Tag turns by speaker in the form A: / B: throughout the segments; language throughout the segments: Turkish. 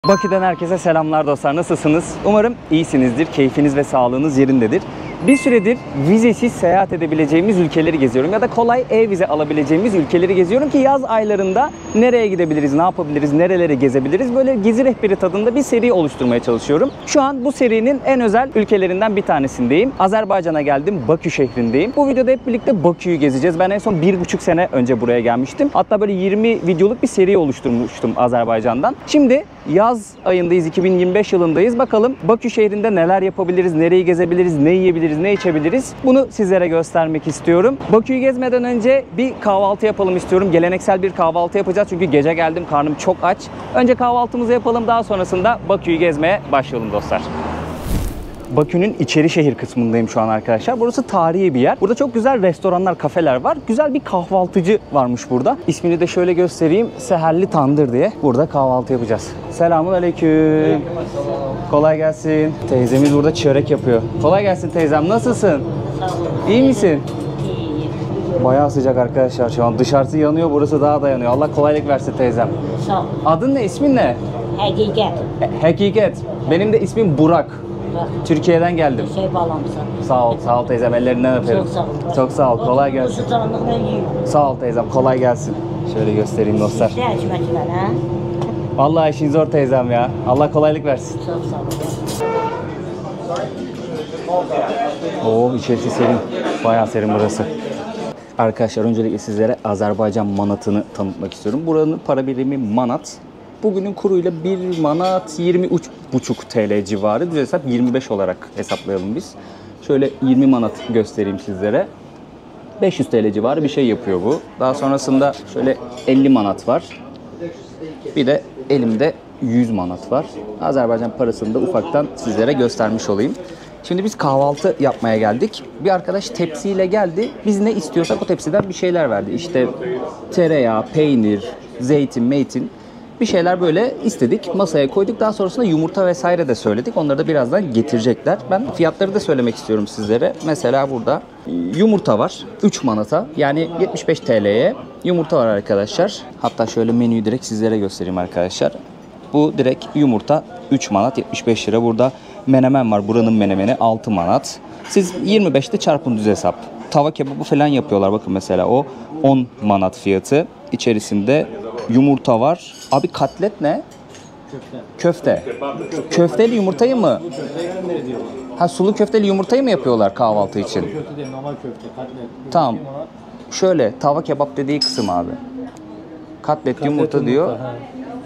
A: Bakü'den herkese selamlar dostlar. Nasılsınız? Umarım iyisinizdir. Keyfiniz ve sağlığınız yerindedir. Bir süredir vizesiz seyahat edebileceğimiz ülkeleri geziyorum ya da kolay e-vize alabileceğimiz ülkeleri geziyorum ki yaz aylarında nereye gidebiliriz, ne yapabiliriz, nerelere gezebiliriz, böyle gezi rehberi tadında bir seri oluşturmaya çalışıyorum. Şu an bu serinin en özel ülkelerinden bir tanesindeyim. Azerbaycan'a geldim, Bakü şehrindeyim. Bu videoda hep birlikte Bakü'yü gezeceğiz. Ben en son 1,5 sene önce buraya gelmiştim. Hatta böyle 20 videoluk bir seri oluşturmuştum Azerbaycan'dan. Şimdi yaz ayındayız, 2025 yılındayız. Bakalım Bakü şehrinde neler yapabiliriz, nereyi gezebiliriz, ne yiyebiliriz, ne içebiliriz? Bunu sizlere göstermek istiyorum. Bakü'yü gezmeden önce bir kahvaltı yapalım istiyorum. Geleneksel bir kahvaltı yapacağız çünkü gece geldim, karnım çok aç. Önce kahvaltımızı yapalım, daha sonrasında Bakü'yü gezmeye başlayalım dostlar. Bakü'nün içeri şehir kısmındayım şu an arkadaşlar. Burası tarihi bir yer. Burada çok güzel restoranlar, kafeler var. Güzel bir kahvaltıcı varmış burada. İsmini de şöyle göstereyim. Seherli Tandır diye. Burada kahvaltı yapacağız. Selamun aleyküm. Kolay gelsin. Teyzemiz burada çörek yapıyor. Kolay gelsin teyzem. Nasılsın? İyi misin? Bayağı sıcak arkadaşlar şu an. Dışarısı yanıyor, burası daha da yanıyor. Allah kolaylık versin teyzem.
B: Sağ ol.
A: Adın ne? İsmin ne?
B: Hakikat.
A: Hakikat. Benim de ismim Burak. Türkiye'den geldim.
B: Şey bağlamsın.
A: Sağ ol teyzem. Ellerinden öperim.
B: Çok sağ ol.
A: Çok sağ ol. Kolay gelsin.
B: Sıcaklıkla yiyin.
A: Sağ ol teyzem. Kolay gelsin. Şöyle göstereyim dostlar.
B: İşte ekmekler ha.
A: Vallahi işin zor teyzem ya. Allah kolaylık versin.
B: Çok sağ ol.
A: Oo, içerisi serin. Bayağı serin burası. Arkadaşlar öncelikle sizlere Azerbaycan manatını tanıtmak istiyorum. Buranın para birimi manat. Bugünün kuruyla 1 manat 23,5 TL civarı. Düz hesap 25 olarak hesaplayalım biz. Şöyle 20 manat göstereyim sizlere. 500 TL civarı bir şey yapıyor bu. Daha sonrasında şöyle 50 manat var. Bir de elimde 100 manat var. Azerbaycan parasını da ufaktan sizlere göstermiş olayım. Şimdi biz kahvaltı yapmaya geldik. Bir arkadaş tepsiyle geldi. Biz ne istiyorsak o tepsiden bir şeyler verdi. İşte tereyağı, peynir, zeytin, meytin bir şeyler böyle istedik. Masaya koyduk. Daha sonrasında yumurta vesaire de söyledik. Onları da birazdan getirecekler. Ben fiyatları da söylemek istiyorum sizlere. Mesela burada yumurta var. 3 manata. Yani 75 TL'ye yumurta var arkadaşlar. Hatta şöyle menüyü direkt sizlere göstereyim arkadaşlar. Bu direkt yumurta 3 manat 75 lira. Burada menemen var. Buranın menemeni 6 manat. Siz 25'te çarpın düz hesap. Tava kebabı falan yapıyorlar. Bakın mesela o 10 manat fiyatı. İçerisinde yumurta var. Abi katlet ne? Köfte. Köfteli yumurtayı mı? Ha, sulu köfteli yumurtayı mı yapıyorlar kahvaltı için?
C: Köfte değil, normal köfte, katlet.
A: Tamam. Şöyle tava kebap dediği kısım abi. Katlet yumurta diyor.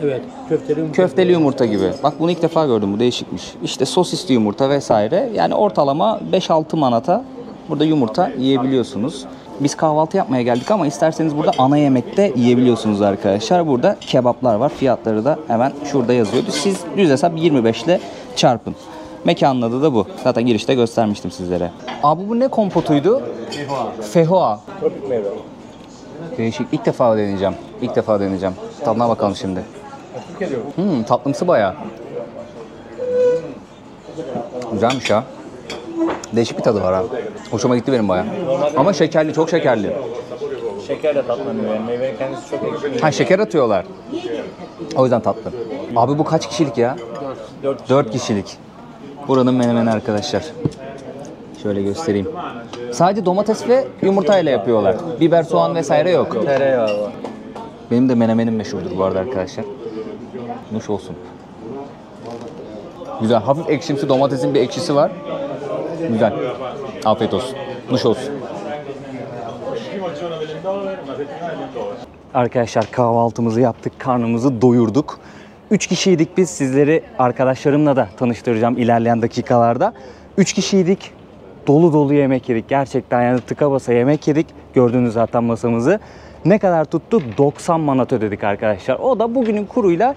C: Evet, köfteli yumurta.
A: Köfteli yumurta gibi. Bak bunu ilk defa gördüm. Bu değişikmiş. İşte sosisli yumurta vesaire. Yani ortalama 5-6 manata burada yumurta yiyebiliyorsunuz. Biz kahvaltı yapmaya geldik ama isterseniz burada ana yemekte yiyebiliyorsunuz arkadaşlar. Burada kebaplar var. Fiyatları da hemen şurada yazıyordu. Siz düz hesap 25 ile çarpın. Mekanın adı da bu. Zaten girişte göstermiştim sizlere. Abi bu ne kompotuydu? Fehua. Fehua.
C: Tropik meyve.
A: Değişik. İlk defa deneyeceğim. İlk defa deneyeceğim. Tadına bakalım şimdi. Tatlımsı bayağı. Güzelmiş ya. Değişik bir tadı var ha. Hoşuma gitti benim bayağı. Ama şekerli, çok şekerli.
C: Şekerle tatlanıyor yani. Meyvenin kendisi çok ekşi.
A: Ha, şeker atıyorlar. O yüzden tatlı. Abi bu kaç kişilik ya? 4 kişilik. Buranın menemeni arkadaşlar. Şöyle göstereyim. Sadece domates ve yumurtayla yapıyorlar. Biber, soğan vesaire yok.
C: Tereyağı var.
A: Benim de menemenim meşhurdur bu arada arkadaşlar. Nuş olsun. Güzel. Hafif ekşimsi, domatesin bir ekşisi var. Güzel. Afiyet olsun. Nuş olsun. Arkadaşlar kahvaltımızı yaptık. Karnımızı doyurduk. 3 kişiydik biz. Sizleri arkadaşlarımla da tanıştıracağım ilerleyen dakikalarda. 3 kişiydik. Dolu dolu yemek yedik. Gerçekten yani tıka basa yemek yedik. Gördüğünüz zaten masamızı. Ne kadar tuttu? 90 manat ödedik arkadaşlar. O da bugünün kuruyla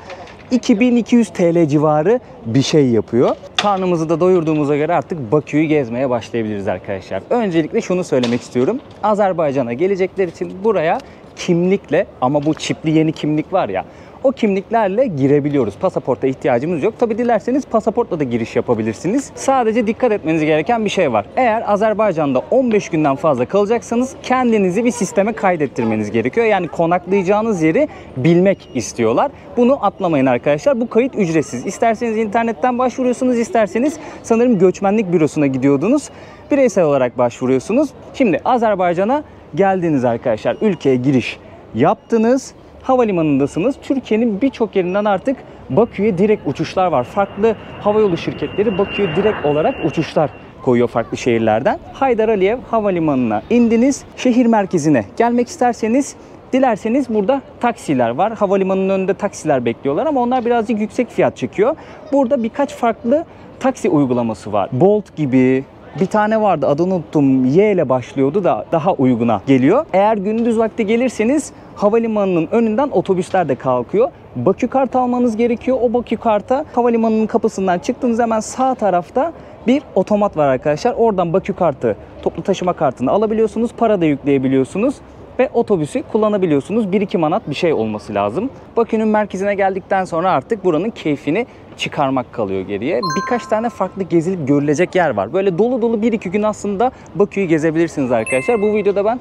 A: 2200 TL civarı bir şey yapıyor. Karnımızı da doyurduğumuza göre artık Bakü'yü gezmeye başlayabiliriz arkadaşlar. Öncelikle şunu söylemek istiyorum. Azerbaycan'a gelecekler için buraya kimlikle, ama bu çipli yeni kimlik var ya, O kimliklerle girebiliyoruz. Pasaporta ihtiyacımız yok. Tabi dilerseniz pasaportla da giriş yapabilirsiniz. Sadece dikkat etmeniz gereken bir şey var. Eğer Azerbaycan'da 15 günden fazla kalacaksanız kendinizi bir sisteme kaydettirmeniz gerekiyor. Yani konaklayacağınız yeri bilmek istiyorlar. Bunu atlamayın arkadaşlar. Bu kayıt ücretsiz. İsterseniz internetten başvuruyorsunuz, isterseniz sanırım göçmenlik bürosuna gidiyordunuz. Bireysel olarak başvuruyorsunuz. Şimdi Azerbaycan'a geldiniz arkadaşlar. Ülkeye giriş yaptınız. Havalimanındasınız. Türkiye'nin birçok yerinden artık Bakü'ye direkt uçuşlar var. Farklı havayolu şirketleri Bakü'ye direkt olarak uçuşlar koyuyor farklı şehirlerden. Haydar Aliyev Havalimanı'na indiniz. Şehir merkezine gelmek isterseniz, dilerseniz burada taksiler var. Havalimanının önünde taksiler bekliyorlar ama onlar birazcık yüksek fiyat çekiyor. Burada birkaç farklı taksi uygulaması var. Bolt gibi. Bir tane vardı, adını unuttum. Y ile başlıyordu da daha uyguna geliyor. Eğer gündüz vakti gelirseniz havalimanının önünden otobüsler de kalkıyor. Bakü kart almanız gerekiyor. O Bakü karta havalimanının kapısından çıktığınız hemen sağ tarafta bir otomat var arkadaşlar. Oradan Bakü kartı, toplu taşıma kartını alabiliyorsunuz. Para da yükleyebiliyorsunuz. Ve otobüsü kullanabiliyorsunuz. 1-2 manat bir şey olması lazım. Bakü'nün merkezine geldikten sonra artık buranın keyfini çıkarmak kalıyor geriye. Birkaç tane farklı gezilip görülecek yer var. Böyle dolu dolu 1-2 gün aslında Bakü'yü gezebilirsiniz arkadaşlar. Bu videoda ben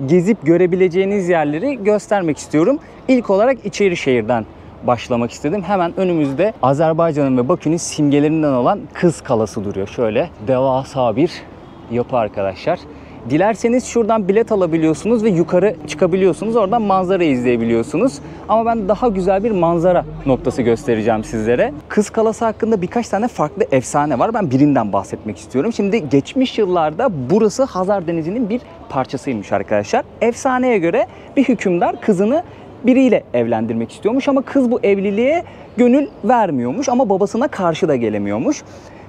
A: gezip görebileceğiniz yerleri göstermek istiyorum. İlk olarak İçerişehir'den başlamak istedim. Hemen önümüzde Azerbaycan'ın ve Bakü'nün simgelerinden olan Kız Kalası duruyor. Şöyle devasa bir yapı arkadaşlar. Dilerseniz şuradan bilet alabiliyorsunuz ve yukarı çıkabiliyorsunuz. Oradan manzara izleyebiliyorsunuz. Ama ben daha güzel bir manzara noktası göstereceğim sizlere. Kız Kalası hakkında birkaç tane farklı efsane var. Ben birinden bahsetmek istiyorum. Şimdi geçmiş yıllarda burası Hazar Denizi'nin bir parçasıymış arkadaşlar. Efsaneye göre bir hükümdar kızını biriyle evlendirmek istiyormuş ama kız bu evliliğe gönül vermiyormuş ama babasına karşı da gelemiyormuş.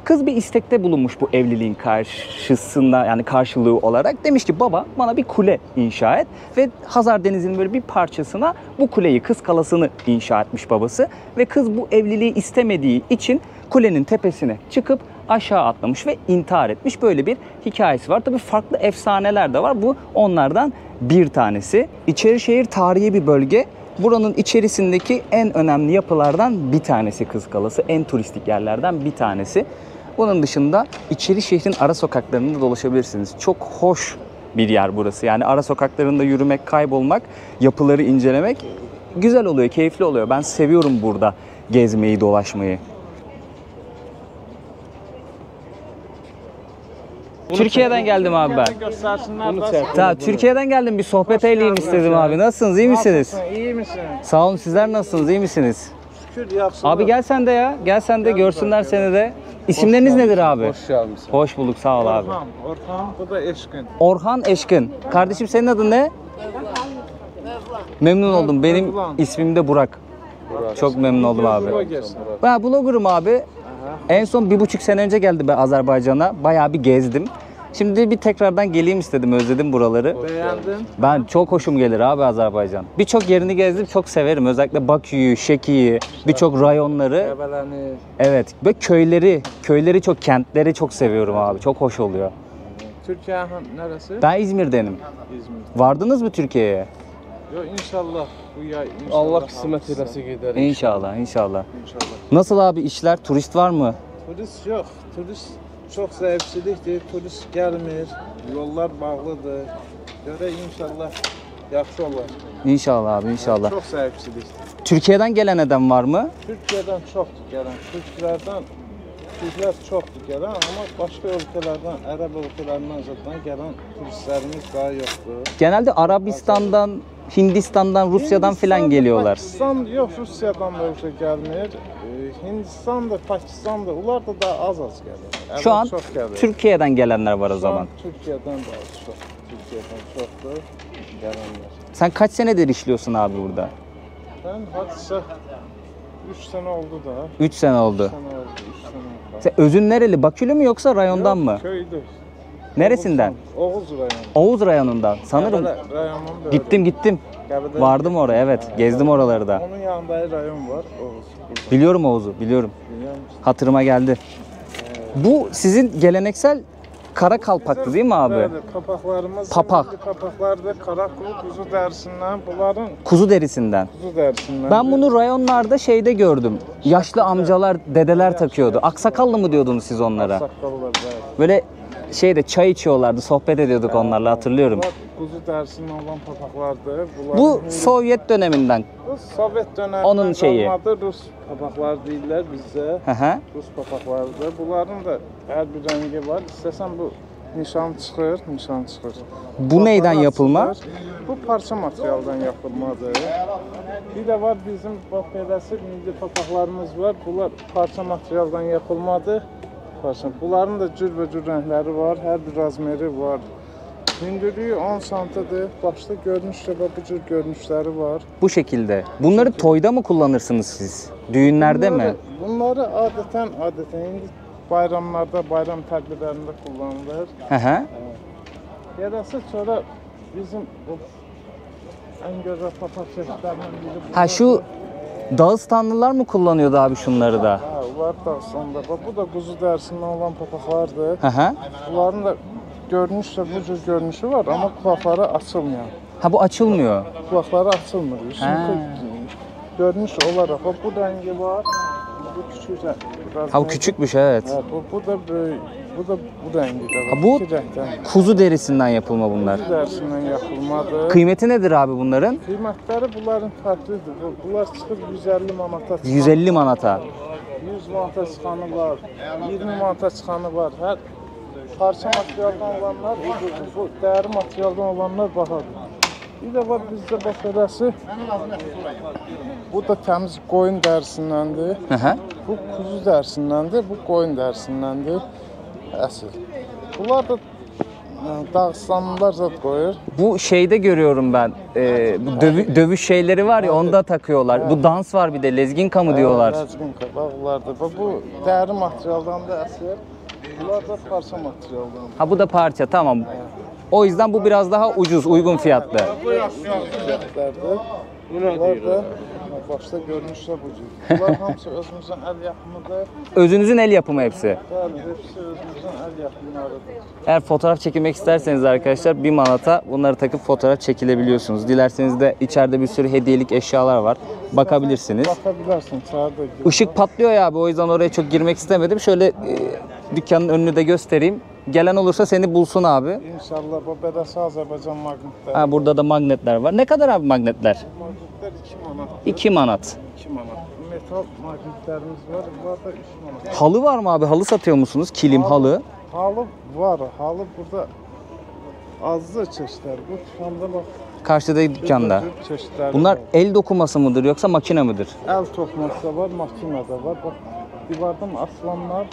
A: Kız bir istekte bulunmuş bu evliliğin karşısında, yani karşılığı olarak. Demiş ki baba bana bir kule inşa et ve Hazar Denizi'nin böyle bir parçasına bu kuleyi, Kız Kalası'nı inşa etmiş babası. Ve kız bu evliliği istemediği için kulenin tepesine çıkıp aşağı atlamış ve intihar etmiş. Böyle bir hikayesi var. Tabii farklı efsaneler de var. Bu onlardan bir tanesi. İçerişehir tarihi bir bölge. Buranın içerisindeki en önemli yapılardan bir tanesi Kız Kalası. En turistik yerlerden bir tanesi. Bunun dışında İçerişehir'in ara sokaklarında dolaşabilirsiniz. Çok hoş bir yer burası. Yani ara sokaklarında yürümek, kaybolmak, yapıları incelemek güzel oluyor, keyifli oluyor. Ben seviyorum burada gezmeyi, dolaşmayı. Türkiye'den geldim abi ben. Tamam, Türkiye'den geldim, bir sohbet eyleyeyim istedim abi. Nasılsınız, iyi misiniz?
D: İyi misin?
A: Sağ olun, sizler nasılsınız, iyi misiniz?
D: Şükür yaxşı.
A: Abi gel sen de ya, gel sen de görsünler seni de. İsimleriniz nedir abi?
D: Hoş geldin.
A: Hoş bulduk, sağ ol abi.
D: Orhan, bu da Eşkin.
A: Orhan Eşkin. Kardeşim senin adın ne? Memnun oldum. Benim ismim de Burak. Çok memnun oldum abi. Ben blogger'ım abi. En son 1,5 sene önce geldim ben Azerbaycan'a. Bayağı bir gezdim. Şimdi bir tekrardan geleyim istedim. Özledim buraları.
D: Beğendin?
A: Ben çok hoşum gelir abi Azerbaycan. Birçok yerini gezdim. Çok severim. Özellikle Bakü'yü, Şeki'yi, birçok rayonları.
D: Qəbələni.
A: Evet. Ve köyleri çok, kentleri çok seviyorum abi. Çok hoş oluyor.
D: Türkiye neresi?
A: Ben İzmir'denim.
D: İzmir.
A: Vardınız mı Türkiye'ye?
D: Yo inşallah bu yay inşallah. Allah kısmet eləsə gedərik.
A: İnşallah, inşallah.
D: İnşallah.
A: Nasıl abi işler? Turist var mı?
D: Turist yox. Turist çox zəifçilikdir. Turist gəlmir. Yollar bağlıdır. Görə inşallah yaxşı olar.
A: İnşallah abi, inşallah.
D: Çox zəifçilikdir.
A: Türkiye'den gelen eden var mı?
D: Türkiyədən çoxdur gələn. Türklər çoxdur gələn, amma başqa ölkələrdən, ərəb ölkələrindən zaten gələn turistlərimiz daha yoxdur.
A: Genelde Arabistan'dan, Hindistan'dan, Rusya'dan filan geliyorlar.
D: Pakistan yox, Rusiyadan da ölkə gəlmir. Hindistan da, Pakistan da, onlar da daha az gəlir.
A: Şu an
D: çox gəlir.
A: Türkiye'den gelenler var o
D: Şu
A: zaman.
D: an Türkiyədən də az çox. Türkiyədən çoxdur gələnlər.
A: Sen kaç senedir işliyorsun abi burada?
D: Ben hadisə 3 sene oldu da.
A: 3 sene oldu.
D: 3 sene oldu, 3 sene oldu.
A: Sen özün nereli? Bakülü mü yoksa rayondan
D: Yok,
A: mı?
D: Köydü.
A: Neresinden?
D: Oğuz rayonu.
A: Oğuz rayonundan. Sanırım
D: Qəbələ rayonunun böyle.
A: gittim.
D: Qəbələ-
A: Vardım oraya, evet. Gezdim oraları da.
D: Onun yanında rayon var, Oğuz.
A: Biliyorum Oğuz'u, biliyorum.
D: Biliyor musun?
A: Hatırıma geldi. Bu sizin geleneksel kara kalpaktı değil mi abi?
D: Bəli, papaqlarımız
A: Papak.
D: Papaqlar da kara kuzu dərisindən, bunların
A: Kuzu derisinden.
D: kuzu dərisindən.
A: Ben bunu rayonlarda şeyde gördüm. Yaşlı amcalar, dedeler takıyordu. Aksakallı mı diyordunuz siz onlara?
D: saqqallar bəli.
A: Böyle şeyde çay içiyorlardı, sohbet ediyorduk onlarla, hatırlıyorum.
D: Bunlar kuzu dərisindən olan papaqlardır. Bunlar
A: Bu Sovyet döneminden.
D: bu Sovet dönəmindən
A: Onun şeyi.
D: qalmadı, Rus papaqlar deyirlər bizdə.
A: Hı hı.
D: Rus papaqlarıdır. Bunların da hər bir rəngi var. İstəsən bu nişan çıxır, nişan çıxır.
A: Bu neyden
D: Papaqlar
A: yapılma?
D: açılır. Bu parça materialdan yapılmadır. Bir də var bizim bax beləsi milli papaqlarımız var. Bunlar parça materialdan yapılmadır. Parça. Bunların da cürbəcür rəngləri var, hər bir razmeri var. Hündürlüyü 10 santidir. Başda görünüşdə və bu cür görünüşləri var.
A: Bu şekilde. Bunları toyda mı kullanırsınız siz? Düğünlerde mi?
D: Bunları adətən indi bayramlarda, bayram tədbirlərində kullanılır.
A: Hı hı.
D: Yarası sonra bizim bu en güzel papaq çeşidlərindən biri bu.
A: Ha şu Dağıstanlılar mı kullanıyordu abi şunları da?
D: Ha, var da sonda. Bu da kuzu dərisindən olan papaqlardır.
A: Hı hı.
D: Bunların da görünüşlə bu cür görünüşü var, amma qulaqları açılmıyor.
A: Ha bu açılmıyor.
D: Kulakları açılmır.
A: Ha.
D: Görünüş olarak bu rengi var. Bu küçük biraz.
A: Ha bu küçükmüş, evet.
D: Ha, bu da böyle, bu da bu rengi de var.
A: Ha, bu
D: İki renkten.
A: kuzu derisinden yapılma bunlar.
D: Kuzu derisinden yapılmadı.
A: Kıymeti nedir abi bunların?
D: Kıymetleri bunların farklıdır. Bunlar çıkıp 150 manata çıkan.
A: 150 manata.
D: 100 manata çıkanı var. 20 manata çıkanı var. Her parça materialdan olanlar, bu değerli materialdan olanlar bahadır. Bir de var bizde bax beləsi. Bu da təmiz qoyun dərisindəndir.
A: Hı hı.
D: Bu kuzu dərisindəndir, bu qoyun dərisindəndir. Əsl. Bunlar da Dağıstanlılar zat qoyur.
A: Bu şeyde görüyorum ben. Bu dövüş şeyleri var ya, onda takıyorlar. Bu dans var bir de, lezginka mı diyorlar?
D: Lezginka, bax bunlardır. Bu dəri materialdan da əsl. Bunlar da parça materialdan.
A: Ha bu da parça, tamam. O yüzden bu biraz daha ucuz, uygun fiyatlı.
D: Bunlar da başta görünüşlə bu cür. Bunlar hamısı özümüzün el yapımıdır.
A: Özünüzün el yapımı hepsi.
D: Bəli, hepsi özümüzün el yapımlarıdır.
A: Eğer fotoğraf çekilmek isterseniz arkadaşlar 1 manata bunları takıp fotoğraf çekilebiliyorsunuz. Dilerseniz de içeride bir sürü hediyelik eşyalar var. Bakabilirsiniz.
D: Bakabilirsin, çağırda.
A: Işık patlıyor ya abi, o yüzden oraya çok girmek istemedim. Şöyle dükkanın önünü de göstereyim. Gelen olursa seni bulsun abi.
D: İnşallah bu bedəsi Azərbaycan magnetləri.
A: Ha, burada da magnetler var. Ne kadar abi magnetler?
D: Magnetlər 2 manat.
A: 2 manat.
D: 2 manat. Metal magnetlərimiz var. Bunlar da 3 manat.
A: Halı var mı abi? Halı satıyor musunuz? Kilim, halı.
D: Halı var. Halı burada azdı çeşitler. Bu dükkanda bak.
A: Karşıda dükkanda.
D: bu tür çeşitler
A: Bunlar
D: var.
A: el dokuması mıdır yoksa makine midir?
D: El toxuması da var, makina da var. Bak divardan aslanlar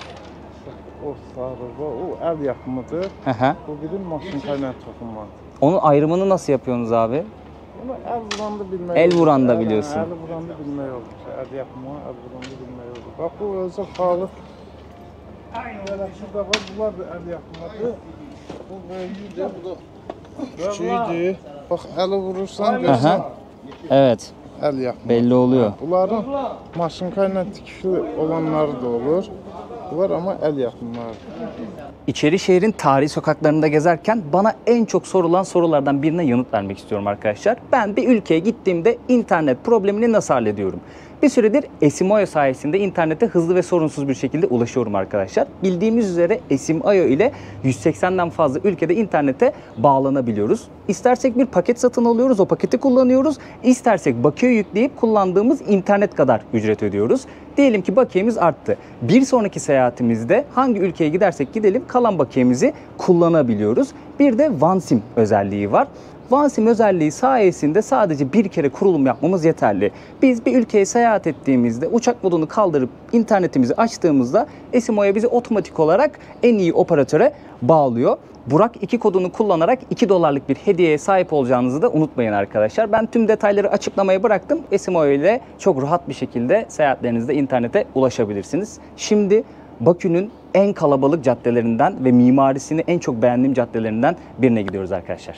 D: o sarı var. O el yapımıdır.
A: Hı hı.
D: Bu bizim maşınla toxunma.
A: Onun ayrımını nasıl yapıyorsunuz abi?
D: Bunu el vuranda bilmək.
A: El
D: olur.
A: vuranda biliyorsun.
D: El vuranda bilmək olur. El yapımı, el vuranda bilmək olur. Bak bu özü halı. Beləsi də var. Bunlar da el yapımıdır. Bu böyüdür, bu da küçüğüdür. Bak eli vurursan görsən
A: Evet.
D: el yapımı.
A: Belli oluyor.
D: Bunların maşınkayla tikişli olanları da olur. Bunlar ama el yapımları.
A: İçeri şehrin tarihi sokaklarında gezerken bana en çok sorulan sorulardan birine yanıt vermek istiyorum arkadaşlar. Ben bir ülkeye gittiğimde internet problemini nasıl hallediyorum? Bir süredir Esim.io sayesinde internete hızlı ve sorunsuz bir şekilde ulaşıyorum arkadaşlar. Bildiğimiz üzere Esim.io ile 180'den fazla ülkede internete bağlanabiliyoruz. İstersek bir paket satın alıyoruz, o paketi kullanıyoruz. İstersek bakiye yükleyip kullandığımız internet kadar ücret ödüyoruz. Diyelim ki bakiyemiz arttı. Bir sonraki seyahatimizde hangi ülkeye gidersek gidelim kalan bakiyemizi kullanabiliyoruz. Bir de OneSIM özelliği var. OneSIM özelliği sayesinde sadece bir kere kurulum yapmamız yeterli. Biz bir ülkeye seyahat ettiğimizde uçak modunu kaldırıp internetimizi açtığımızda Esim.io bizi otomatik olarak en iyi operatöre bağlıyor. Burak 2 kodunu kullanarak $2 bir hediyeye sahip olacağınızı da unutmayın arkadaşlar. Ben tüm detayları açıklamaya bıraktım. Esim.io ile çok rahat bir şekilde seyahatlerinizde internete ulaşabilirsiniz. Şimdi Bakü'nün en kalabalık caddelerinden ve mimarisini en çok beğendiğim caddelerinden birine gidiyoruz arkadaşlar.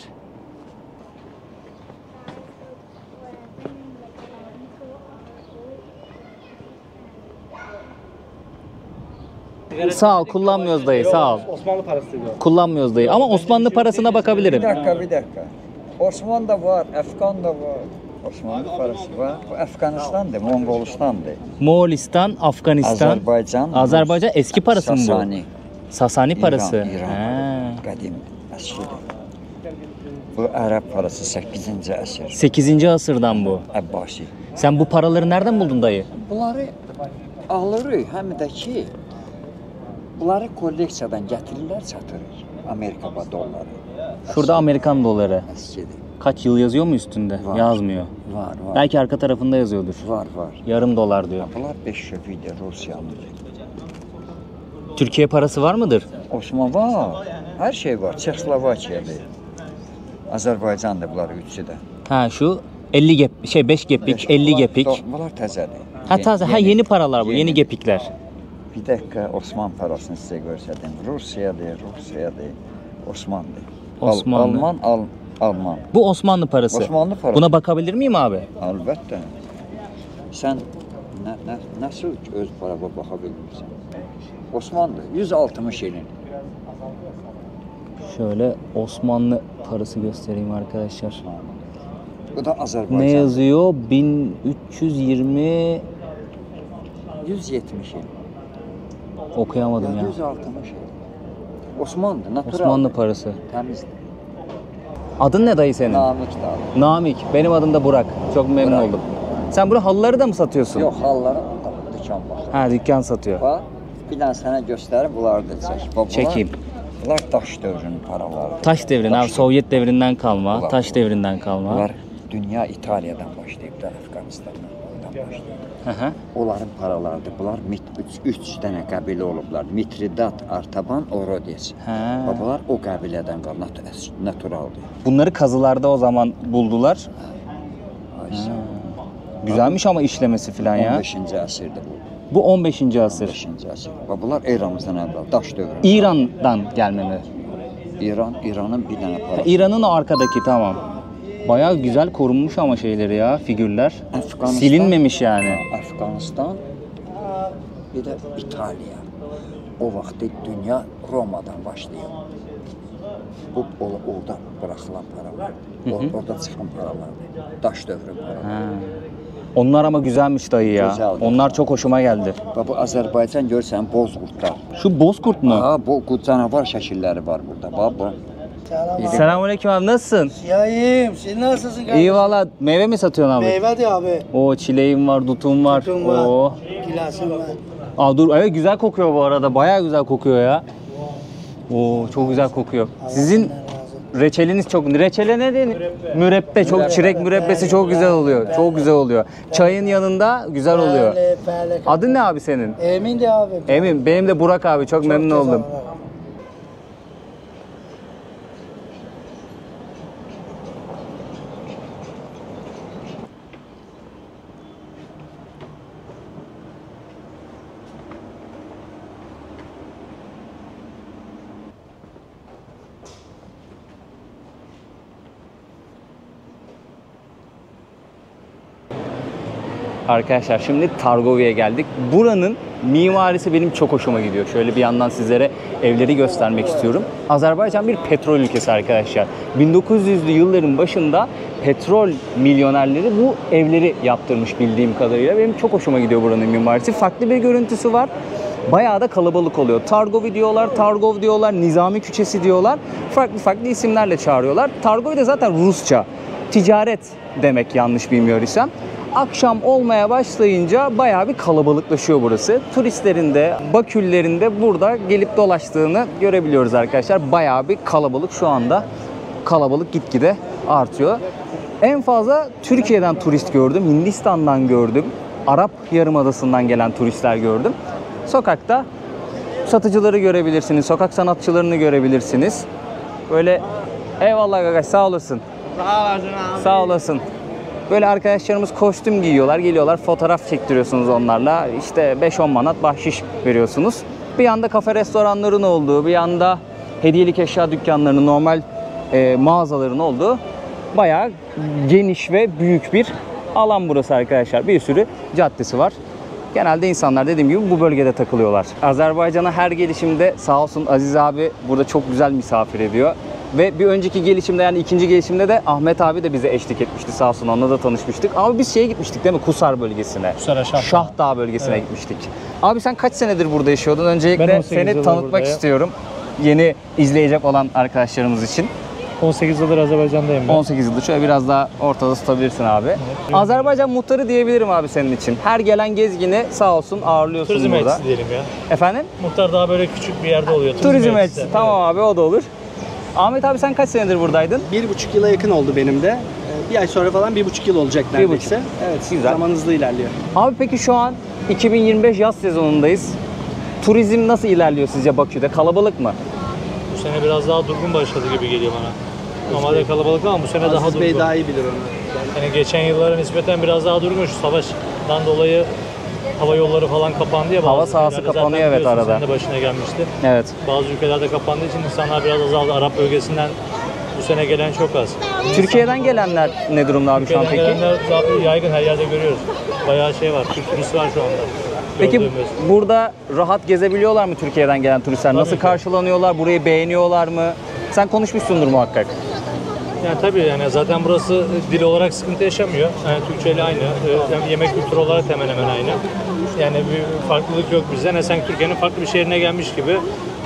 A: Sağ ol, kullanmıyoruz dayı, sağ ol.
C: Osmanlı parası diyor.
A: Kullanmıyoruz dayı ama Osmanlı parasına bakabilirim.
E: Bir dakika. Osman da var, Afgan da var. Osmanlı parası var. Bu Afganistan'dır, Mongolistan'dır.
A: Moğolistan, Afganistan,
E: Azerbaycan
A: eski parası mı bu?
E: Sasani.
A: Sasani parası.
E: İran.
A: He.
E: Qədim əsridir. Bu Ərəb parası 8-ci əsr.
A: 8. asırdan bu.
E: Əbbasi.
A: Sen bu paraları nereden buldun dayı?
E: Bunları alırıq, həm də ki, bunları kolleksiyadan gətirirlər, satırıq. Amerika dolları.
A: Şurada Amerikan doları.
E: Əskidir.
A: Kaç yıl yazıyor mu üstünde?
E: Var.
A: Yazmıyor.
E: Var.
A: Belki arka tarafında yazıyordur.
E: Var.
A: Yarım dolar diyor.
E: Bunlar 5 şöfidir Rusiyanın.
A: Türkiye parası var mıdır?
E: Osman var. Hər şey var. Çexoslovakiyadır. Azərbaycandır bunlar üçü də.
A: Ha şu 50 gep 5 gepik, 50 gepik.
E: Bunlar təzədir.
A: Ha taze, ha yeni paralar bu, yeni gepikler.
E: Bir dəqiqə Osman parasını sizə göstərdim. Rusiyadır. Osmanlıdır.
A: Osmanlı.
E: Alman.
A: Bu Osmanlı parası.
E: Osmanlı parası.
A: Buna bakabilir miyim abi?
E: Əlbəttə. Sən nasıl öz parana baxa bilmirsən? Osmanlı 160 ilin.
A: Şöyle Osmanlı parası göstereyim arkadaşlar.
E: Bu da Azərbaycan.
A: Ne yazıyor? 1320
E: 170 il.
A: okuyamadım ya.
E: 160 il. Osmanlı, natural.
A: Osmanlı parası.
E: Təmizdir.
A: Adın ne dayı senin?
E: Namik dağlı.
A: Namik. Benim adım da Burak. Çok memnun
E: Burak.
A: oldum. Sen burada halıları da mı satıyorsun?
E: Yox, hallara dükan var.
A: Ha, dükkan satıyor.
E: Bax, bir dənə sənə göstərim, bunları da çək. Bax, bunlar-
A: Çekeyim.
E: Bunlar daş dövrünün paraları.
A: Taş devrinden, abi, Sovyet devrinden kalma,
E: Bunlar-
A: taş devrinden kalma.
E: Bunlar dünya İtalyadan başlayıblar, Afganistandan başlayıb.
A: Hı hı.
E: Onların paralarıdır. Bunlar 3 dənə qəbilə olublar. Mitridat, Artaban, Orodes.
A: Ha.
E: Bax, bunlar o qəbilədən qalan naturaldır.
A: Bunları kazılarda o zaman buldular.
E: Ay, sən.
A: Güzelmiş ama işlemesi falan ya.
E: 15-ci əsrdir bu.
A: Bu 15. asır.
E: 15-ci əsr. Bax, bunlar eramızdan əvvəl, daş dövrü.
A: İran'dan gelmemi.
E: İranın bir dənə
A: Ha,
E: parası.
A: İran'ın o arkadaki, tamam. Bayağı güzel korunmuş ama şeyleri ya, figürler.
E: Afganistan-
A: Silinmemiş yani.
E: Afganistan, bir də İtaliya. O vaxtı dünya Romadan başlayıb. Bu orada bırakılan paralar, orada çıxan paralardır. Daş dövrü paralar.
A: Ha. Onlar ama güzelmiş dayı ya.
E: Güzel.
A: Onlar çok hoşuma geldi.
E: Bax, bu Azərbaycan görsən bozqurtlar.
A: Şu bozkurt mu?
E: Ha, bu canavar şəkilləri var burada. Bax, bu.
A: Selamünaleyküm abi, nasılsın?
F: Ya iyiyim. Siz nasılsın kardeşim?
A: İyi valla, meyve mi satıyorsun abi?
F: Meyve de abi.
A: O çileğim var, dutum var.
F: Dutum var.
A: Oo.
F: Kilasım var.
A: Aa dur, evet güzel kokuyor bu arada. Bayağı güzel kokuyor ya. Oo, çok güzel kokuyor. Sizin reçeliniz çok... Reçele ne denir? Mürebbe. Çok çilek mürebbesi çok güzel oluyor. Çok güzel oluyor. Çayın yanında güzel oluyor.
F: Perle.
A: Adın ne abi senin?
F: Emin de abi.
A: Emin. Benim de Burak abi. Çok memnun oldum. Arkadaşlar şimdi Targovi'ye geldik. Buranın mimarisi benim çok hoşuma gidiyor. Şöyle bir yandan sizlere evleri göstermek istiyorum. Azerbaycan bir petrol ülkesi arkadaşlar. 1900'lü yılların başında petrol milyonerleri bu evleri yaptırmış bildiğim kadarıyla. Benim çok hoşuma gidiyor buranın mimarisi. Farklı bir görüntüsü var. Bayağı da kalabalık oluyor. Targovi diyorlar, Targov diyorlar, Nizami Küçesi diyorlar. Farklı farklı isimlerle çağırıyorlar. Targovi de zaten Rusça. Ticaret demek, yanlış bilmiyorsam. Akşam olmaya başlayınca bayağı bir kalabalıklaşıyor burası. Turistlerin de, Bakülilerin de burada gelip dolaştığını görebiliyoruz arkadaşlar. Bayağı bir kalabalık şu anda. Kalabalık gitgide artıyor. En fazla Türkiye'den turist gördüm, Hindistan'dan gördüm, Arap Yarımadası'ndan gelen turistler gördüm. Sokakta satıcıları görebilirsiniz, sokak sanatçılarını görebilirsiniz. Böyle eyvallah arkadaş, sağ olasın.
F: Sağ olasın abi.
A: Sağ olasın. Böyle arkadaşlarımız kostüm giyiyorlar, geliyorlar, fotoğraf çektiriyorsunuz onlarla. İşte 5-10 manat bahşiş veriyorsunuz. Bir yanda kafe restoranların olduğu, bir yanda hediyelik eşya dükkanlarının, normal mağazaların olduğu bayağı geniş ve büyük bir alan burası arkadaşlar. Bir sürü caddesi var. Genelde insanlar dediğim gibi bu bölgede takılıyorlar. Azerbaycan'a her gelişimde sağ olsun Aziz abi burada çok güzel misafir ediyor. Ve bir önceki gelişimde, yani ikinci gelişimde de Ahmet abi de bize eşlik etmişti sağ olsun, onunla da tanışmıştık. Ama biz şeye gitmiştik değil mi? Kusar bölgesine.
C: Kusar'a,
A: Şahdağ bölgesine gitmiştik. Abi sen kaç senedir burada yaşıyordun?
C: Ben
A: Öncelikle
C: 18
A: seni
C: yıldır
A: tanıtmak
C: buradayım.
A: istiyorum. Yeni izleyecek olan arkadaşlarımız için.
C: 18 yıldır Azerbaycan'dayım ben.
A: 18 yıldır, şöyle biraz daha ortada tutabilirsin abi. Azerbaycan muhtarı diyebilirim abi senin için. Her gelen gezgini sağ olsun ağırlıyorsun
C: Turizm
A: burada.
C: elçisi diyelim ya.
A: Efendim?
C: Muhtar daha böyle küçük bir yerde oluyor.
A: Turizm elçisi. Tamam abi, o da olur. Ahmet abi sen kaç senedir buradaydın?
F: 1,5 yıla yakın oldu benim de. Bir ay sonra falan 1,5 yıl olacak neredeyse. Evet,
A: Güzel.
F: zaman hızlı ilerliyor.
A: Abi peki şu an 2025 yaz sezonundayız. Turizm nasıl ilerliyor sizce Bakü'de? Kalabalık mı?
C: Bu sene biraz daha durgun başladı gibi geliyor bana. Normalde kalabalık ama bu sene daha
F: Aziz
C: durgun.
F: Bey daha iyi bilir onu.
C: Yani geçen yıllara nispeten biraz daha durgun. Şu savaştan dolayı hava yolları falan kapandı ya.
A: Hava
C: bazı
A: sahası
C: ülkelerde.
A: kapanıyor,
C: Zaten
A: evet,
C: biliyorsun,
A: arada.
C: senin de başına gelmişti.
A: Evet.
C: Bazı ülkelerde kapandığı için insanlar biraz azaldı. Arap bölgesinden bu sene gelen çok az.
A: Türkiye'den gelenler ne durumda abi şu an
C: Türkiye'den
A: peki?
C: gelenler zaten yaygın, her yerde görüyoruz. Bayağı şey var, Türk turist var şu anda.
A: Peki
C: Gördüğümüz.
A: burada rahat gezebiliyorlar mı Türkiye'den gelen turistler? Nasıl
C: ki.
A: karşılanıyorlar? Burayı beğeniyorlar mı? Sen konuşmuşsundur muhakkak.
C: Yani tabii yani zaten burası dil olarak sıkıntı yaşamıyor. Yani Türkçe ile aynı. Yani yemek kültürü olarak hemen hemen aynı. Yani bir farklılık yok bizde. Yani sanki Türkiye'nin farklı bir şehrine gelmiş gibi.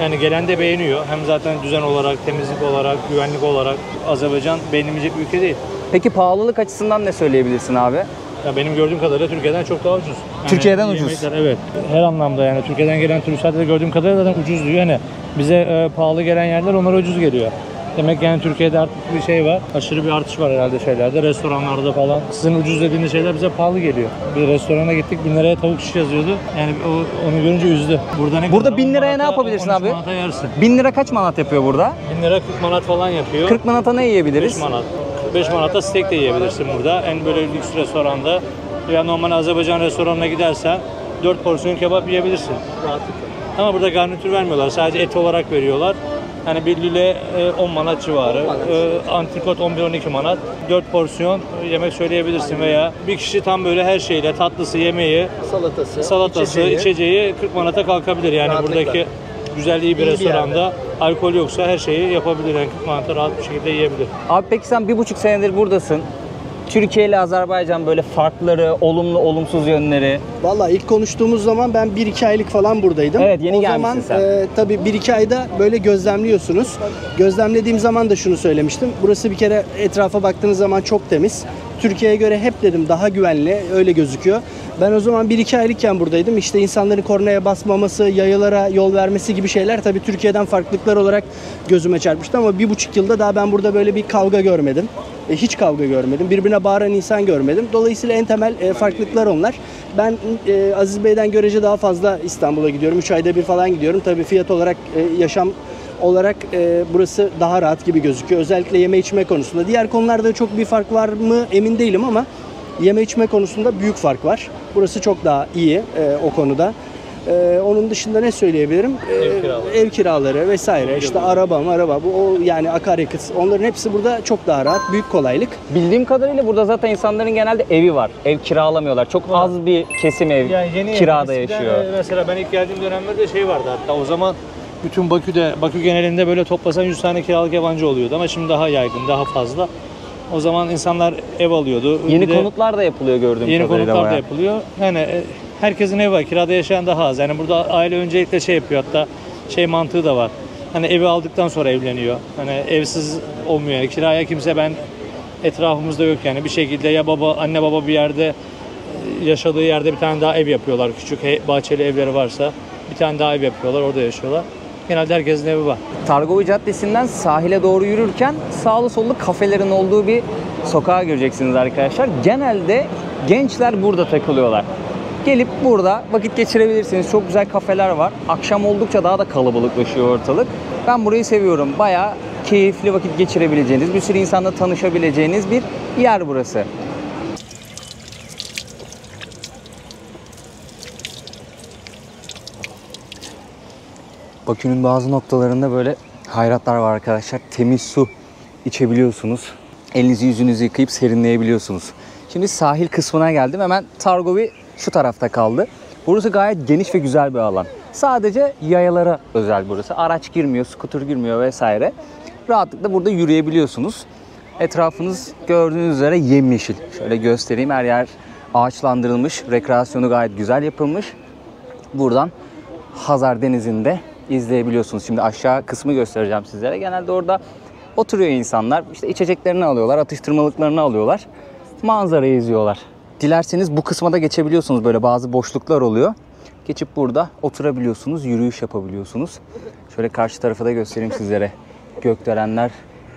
C: Yani gelen de beğeniyor. Hem zaten düzen olarak, temizlik olarak, güvenlik olarak Azerbaycan beğenilmeyecek bir ülke değil.
A: Peki pahalılık açısından ne söyleyebilirsin abi?
C: Ya benim gördüğüm kadarıyla Türkiye'den çok daha ucuz. Yani
A: Türkiye'den ucuz.
C: yemekler, evet. Her anlamda yani Türkiye'den gelen turistlerde de gördüğüm kadarıyla zaten ucuz diyor. Yani bize pahalı gelen yerler onlara ucuz geliyor. Demek yani Türkiye'de artık bir şey var. Aşırı bir artış var herhalde şeylerde. Restoranlarda falan. Sizin ucuz dediğiniz şeyler bize pahalı geliyor. Bir restorana gittik 1000 liraya tavuk şiş yazıyordu. Yani onu görünce üzdü. Burada
A: 1000 liraya ne
C: 10
A: yapabilirsin
C: 13
A: abi?
C: manata yersin.
A: 1000 lira kaç manat yapıyor burada?
C: 1000 lira 40 manat falan yapıyor.
A: 40 manata ne
C: 5
A: yiyebiliriz?
C: manat. 5 manata steak de yiyebilirsin burada. En böyle lüks restoranda. Ya normal Azerbaycan restoranına gidersen 4 porsiyon kebap yiyebilirsin. Rahatlıkla. Ama burada garnitür vermiyorlar. Sadece et olarak veriyorlar. Yani bir lüle 10 manat civarı, antrikot 11-12 manat, 4 porsiyon yemek söyleyebilirsin veya bir kişi tam böyle her şeyle tatlısı, yemeği, salatası, içeceği 40 manata kalkabilir. Yani buradaki güzel iyi bir restoranda alkol yoksa her şeyi yapabilir. Yani 40 manata rahat bir şekilde yiyebilir.
A: Abi peki sen 1,5 senedir buradasın. Türkiye ile Azerbaycan böyle farkları, olumlu, olumsuz yönleri.
F: Vallahi ilk konuştuğumuz zaman ben 1-2 aylık falan buradaydım.
A: Evet, yeni
F: o
A: gelmişsin
F: zaman,
A: sen.
F: Tabii 1-2 ayda böyle gözlemliyorsunuz. Gözlemlediğim zaman da şunu söylemiştim. Burası bir kere etrafa baktığınız zaman çok temiz. Türkiye'ye göre hep dedim daha güvenli, öyle gözüküyor. Ben o zaman 1-2 aylıkken buradaydım. İşte insanların kornaya basmaması, yayalara yol vermesi gibi şeyler tabii Türkiye'den farklılıklar olarak gözüme çarpmıştı. Ama 1,5 yılda daha ben burada böyle bir kavga görmedim. Hiç kavga görmedim. Birbirine bağıran insan görmedim. Dolayısıyla en temel farklılıklar onlar. Ben Aziz Bey'den görece daha fazla İstanbul'a gidiyorum. 3 ayda bir falan gidiyorum. Tabii fiyat olarak, yaşam olarak burası daha rahat gibi gözüküyor. Özellikle yeme içme konusunda. Diğer konularda çok bir fark var mı emin değilim ama yeme içme konusunda büyük fark var. Burası çok daha iyi o konuda. Onun dışında ne söyleyebilirim? Ev kiraları vesaire. İşte araba. Bu yani akaryakıt. Onların hepsi burada çok daha rahat. Büyük kolaylık.
A: Bildiğim kadarıyla burada zaten insanların genelde evi var. Ev kiralamıyorlar. Çok az bir kesim ev kirada yaşıyor.
C: Mesela ben ilk geldiğim dönemlerde şey vardı hatta o zaman bütün Bakü genelinde böyle toplasan 100 tane kiralık yabancı oluyordu ama şimdi daha yaygın, daha fazla. O zaman insanlar ev alıyordu.
A: Yeni konutlar da yapılıyor gördüğüm kadarıyla.
C: Yeni konutlar da
A: bayağı.
C: yapılıyor. Yani herkesin evi var. Kirada yaşayan daha az. Yani burada aile öncelikle şey yapıyor. Hatta şey mantığı da var. Hani evi aldıktan sonra evleniyor. Hani evsiz olmuyor. Yani kiraya kimse etrafımızda yok yani. Bir şekilde ya anne baba bir yerde yaşadığı yerde bir tane daha ev yapıyorlar. Küçük bahçeli evleri varsa bir tane daha ev yapıyorlar. Orada yaşıyorlar. Genelde herkesin evi var.
A: Targovi Caddesi'nden sahile doğru yürürken sağlı sollu kafelerin olduğu bir sokağa göreceksiniz arkadaşlar. Genelde gençler burada takılıyorlar. Gelip burada vakit geçirebilirsiniz. Çok güzel kafeler var. Akşam oldukça daha da kalabalıklaşıyor ortalık. Ben burayı seviyorum. Bayağı keyifli vakit geçirebileceğiniz, bir sürü insanla tanışabileceğiniz bir yer burası. Bakü'nün bazı noktalarında böyle hayratlar var arkadaşlar. Temiz su içebiliyorsunuz. Elinizi yüzünüzü yıkayıp serinleyebiliyorsunuz. Şimdi sahil kısmına geldim. Hemen Targovi şu tarafta kaldı. Burası gayet geniş ve güzel bir alan. Sadece yayalara özel burası. Araç girmiyor, skuter girmiyor vesaire. Rahatlıkla burada yürüyebiliyorsunuz. Etrafınız gördüğünüz üzere yemyeşil. Şöyle göstereyim, her yer ağaçlandırılmış. Rekreasyonu gayet güzel yapılmış. Buradan Hazar Denizi'nde izleyebiliyorsunuz. Şimdi aşağı kısmı göstereceğim sizlere. Genelde orada oturuyor insanlar. İşte içeceklerini alıyorlar, atıştırmalıklarını alıyorlar. Manzarayı izliyorlar. Dilerseniz bu kısma da geçebiliyorsunuz. Böyle bazı boşluklar oluyor. Geçip burada oturabiliyorsunuz, yürüyüş yapabiliyorsunuz. Şöyle karşı tarafı da göstereyim sizlere. Gökdelenler,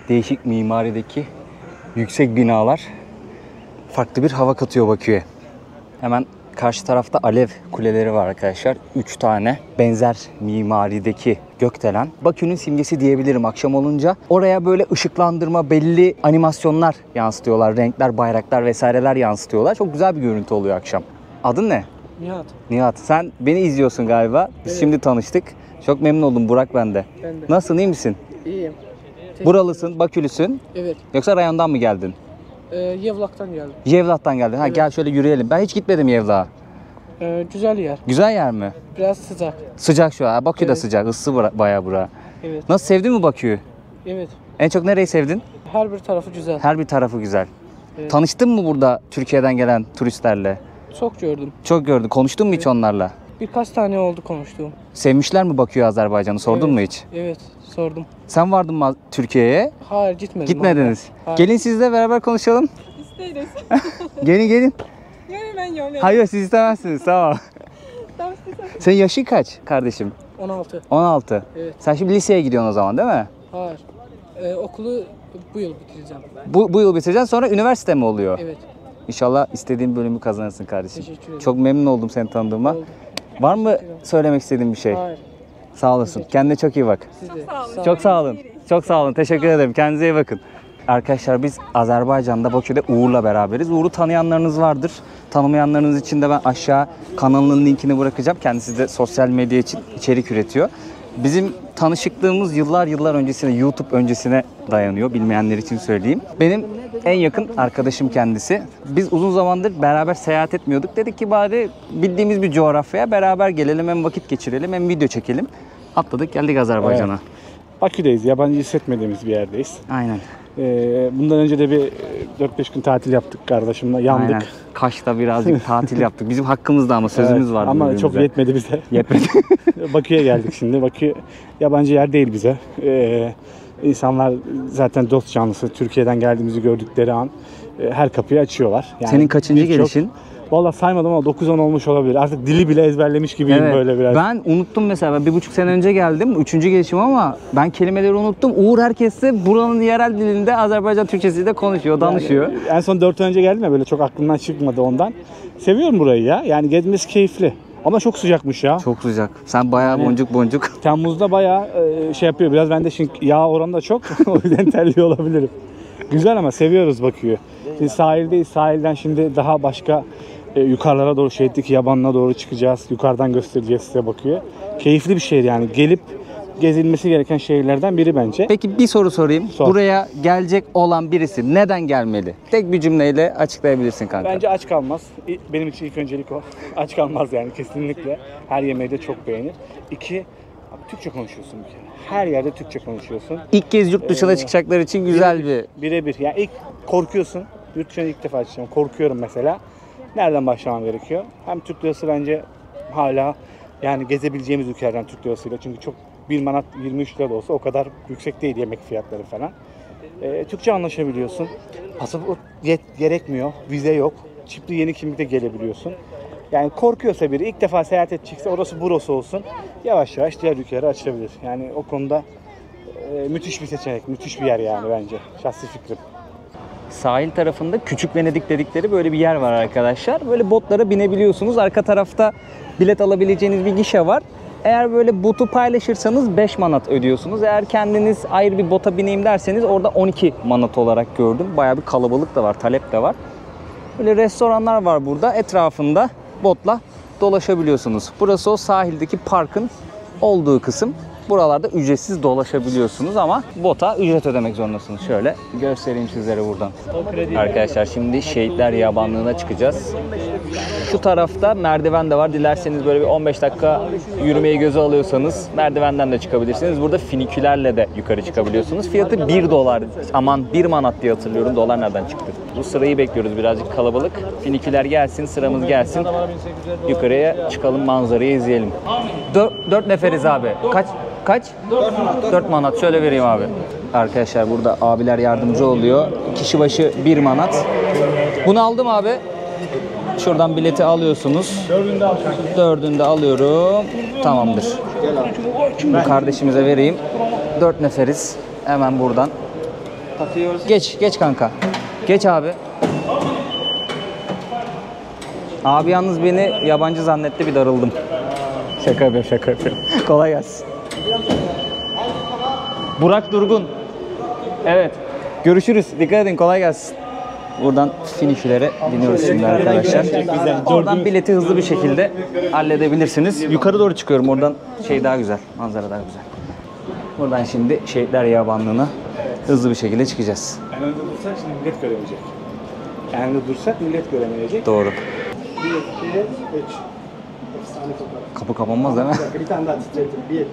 A: değişik mimarideki yüksek binalar farklı bir hava katıyor Bakü'ye. Hemen karşı tarafta alev kuleleri var arkadaşlar. 3 tane benzer mimarideki gökdelen. Bakü'nün simgesi diyebilirim akşam olunca. Oraya böyle ışıklandırma, belli animasyonlar yansıtıyorlar. Renkler, bayraklar vesaireler yansıtıyorlar. Çok güzel bir görüntü oluyor akşam. Adın ne?
G: Nihat.
A: Nihat. Sen beni izliyorsun galiba. Biz şimdi tanıştık. Çok memnun oldum Burak ben de.
G: Ben de.
A: Nasılsın, iyi misin?
G: İyiyim.
A: Buralısın, Bakülüsün.
G: Evet.
A: Yoksa rayondan mı geldin?
G: Yevlak'tan geldim.
A: Yevlat'tan geldin. Ha,
G: Evet.
A: gel şöyle yürüyelim. Ben hiç gitmedim Yevlak'a.
G: Güzel yer.
A: Güzel yer mi?
G: Biraz sıcak.
A: Sıcak şu an. Bakü de
G: Evet.
A: sıcak. Issı bayağı bura.
G: Evet.
A: Nasıl, sevdin mi Bakü'yü?
G: Evet.
A: En çok nereyi sevdin?
G: Her bir tarafı güzel.
A: Her bir tarafı güzel.
G: Evet.
A: Tanıştın mı burada Türkiye'den gelen turistlerle?
G: Çok gördüm.
A: Çok gördün. Konuştun mu hiç onlarla?
G: Birkaç tane oldu konuştuğum.
A: Sevmişler mi Bakü'yü, Azerbaycan'ı? Sordun
G: Evet.
A: mu hiç?
G: Evet. Sordum.
A: Sen vardın mı Türkiye'ye?
G: Hayır gitmedim.
A: Gitmediniz.
G: Hayır.
A: Gelin sizle beraber konuşalım.
H: İsteriz.
A: Gelin.
H: Yani ben yok.
A: Hayır, siz istemezsiniz. Tamam.
H: Tamam size.
A: Senin yaşın kaç kardeşim?
G: 16.
A: 16.
G: Evet.
A: Sen şimdi liseye gidiyorsun o zaman değil mi?
G: Hayır. Okulu bu yıl bitireceğim.
A: Bu yıl bitireceksin, sonra üniversite mi oluyor?
G: Evet.
A: İnşallah istediğin bölümü kazanırsın kardeşim.
G: Teşekkür ederim.
A: Çok memnun oldum seni tanıdığıma.
G: Oldu.
A: Var mı
G: Teşekkür ederim.
A: söylemek istediğin bir şey?
G: Hayır.
A: Sağ olasın. Kendine çok iyi bak.
G: Siz de.
H: Sağ olun.
A: Çok sağ olun. Çok sağ olun. Teşekkür ederim. Kendinize iyi bakın. Arkadaşlar biz Azerbaycan'da Bakü'de Uğur'la beraberiz. Uğur'u tanıyanlarınız vardır. Tanımayanlarınız için de ben aşağı kanalının linkini bırakacağım. Kendisi de sosyal medya için içerik üretiyor. Bizim tanışıklığımız yıllar öncesine, YouTube öncesine dayanıyor. Bilmeyenler için söyleyeyim. Benim en yakın arkadaşım kendisi. Biz uzun zamandır beraber seyahat etmiyorduk. Dedik ki bari bildiğimiz bir coğrafyaya beraber gelelim, hem vakit geçirelim hem video çekelim. Atladık geldik Azerbaycan'a.
I: Evet. Bakü'deyiz. Yabancı hissetmediğimiz bir yerdeyiz.
A: Aynen.
I: Bundan önce de bir 4-5 gün tatil yaptık kardeşimle. Yandık.
A: Aynen. Kaş'ta birazcık tatil yaptık. Bizim hakkımızda ama sözümüz
I: Evet,
A: vardı.
I: ama
A: birbirimize.
I: çok yetmedi bize.
A: Yetmedi.
I: Bakü'ye geldik şimdi. Bakü yabancı yer değil bize. İnsanlar zaten dost canlısı. Türkiye'den geldiğimizi gördükleri an her kapıyı açıyorlar. Yani
A: Senin kaçıncı
I: birçok-
A: gelişin?
I: Vallahi saymadım ama 9-10 olmuş olabilir. Artık dili bile ezberlemiş gibiyim
A: Evet.
I: böyle biraz.
A: Ben unuttum mesela. Ben 1,5 sene önce geldim. 3. gelişim ama ben kelimeleri unuttum. Uğur herkesle buranın yerel dilinde Azerbaycan Türkçesiyle konuşuyor, danışıyor.
I: Yani en son 4 ay önce geldim ya, böyle çok aklımdan çıkmadı ondan. Seviyorum burayı ya. Yani gezmesi keyifli. Ama çok sıcakmış ya.
A: Çok sıcak. Sen bayağı
I: Yani-
A: boncuk.
I: Temmuz'da bayağı şey yapıyor. Biraz bende şimdi yağ oranı da çok. O yüzden terliyor olabilirim. Güzel ama seviyoruz Bakü'yü. Şimdi sahildeyiz. Sahilden şimdi daha başka yukarılara doğru, şehitteki yabanına doğru çıkacağız. Yukarıdan göstereceğiz size Bakü'yü. Keyifli bir şehir yani. Gelip gezilmesi gereken şehirlerden biri bence.
A: Peki bir soru sorayım.
I: Sor.
A: Buraya gelecek olan birisi neden gelmeli? Tek bir cümleyle açıklayabilirsin kanka.
I: Bence aç kalmaz. Benim için ilk öncelik o. Aç kalmaz yani kesinlikle. Her yemeği de çok beğenir. 2, abi Türkçe konuşuyorsun bir kere. Her yerde Türkçe konuşuyorsun.
A: İlk kez yurt dışına çıkacaklar için güzel bir...
I: Birebir. Yani ilk korkuyorsun. Yurt dışına ilk defa çıkacağım. Korkuyorum mesela. Nereden başlamam gerekiyor? Hem Türk lirası bence hala yani gezebileceğimiz ülkelerden Türk lirasıyla. Çünkü çok 1 manat 23 lira da olsa o kadar yüksek değil yemek fiyatları falan. Türkçe anlaşabiliyorsun. Pasaport gerekmiyor. Vize yok. Çipli yeni kimlikle gelebiliyorsun. Yani korkuyorsa biri ilk defa seyahat edecekse orası burası olsun. Yavaş yavaş diğer ülkelere açılabilir. Yani o konuda müthiş bir seçenek. Müthiş bir yer yani bence. Şahsi fikrim.
A: Sahil tarafında Küçük Venedik dedikleri böyle bir yer var arkadaşlar. Böyle botlara binebiliyorsunuz. Arka tarafta bilet alabileceğiniz bir gişe var. Eğer böyle botu paylaşırsanız 5 manat ödüyorsunuz. Eğer kendiniz ayrı bir bota bineyim derseniz orada 12 manat olarak gördüm. Bayağı bir kalabalık da var, talep de var. Böyle restoranlar var burada. Etrafında botla dolaşabiliyorsunuz. Burası o sahildeki parkın olduğu kısım. Buralarda ücretsiz dolaşabiliyorsunuz ama bota ücret ödemek zorundasınız. Şöyle göstereyim sizlere buradan. Arkadaşlar şimdi Şehitler Yabanlığı'na çıkacağız. Şu tarafta merdiven de var. Dilerseniz böyle bir 15 dakika yürümeyi göze alıyorsanız merdivenden de çıkabilirsiniz. Burada finikülerle de yukarı çıkabiliyorsunuz. Fiyatı 1 dolar. Aman 1 manat diye hatırlıyorum. Dolar nereden çıktı? Bu sırayı bekliyoruz, birazcık kalabalık. Finiküler gelsin, sıramız gelsin. Yukarıya çıkalım, manzarayı izleyelim. 4 neferiz abi. Kaç? 4 manat. Şöyle vereyim abi. Arkadaşlar burada abiler yardımcı oluyor. Kişi başı 1 manat. Bunu aldım abi. Şuradan bileti alıyorsunuz. 4'ünü de alıyorum. Tamamdır. Bu kardeşimize vereyim. 4 neferiz. Hemen buradan. Geç kanka. Geç abi. Abi yalnız beni yabancı zannetti, bir darıldım. Şaka yapıyorum. Kolay gelsin. Burak Durgun. Evet. Görüşürüz. Dikkat edin. Kolay gelsin. Buradan finişlere biniyoruz şimdi arkadaşlar. Oradan bileti hızlı bir şekilde halledebilirsiniz. Yukarı doğru çıkıyorum. Oradan daha güzel. Manzara daha güzel. Buradan şimdi Şehitler Yabanlığı'na hızlı bir şekilde çıkacağız.
I: En önde dursak şimdi millet göremeyecek. En önde dursak millet göremeyecek.
A: Doğru.
F: 1, 2, 3. Efsane fotoğraf.
A: Kapı kapanmaz değil mi?
F: Bir tane daha titretim. 1, 2, 3.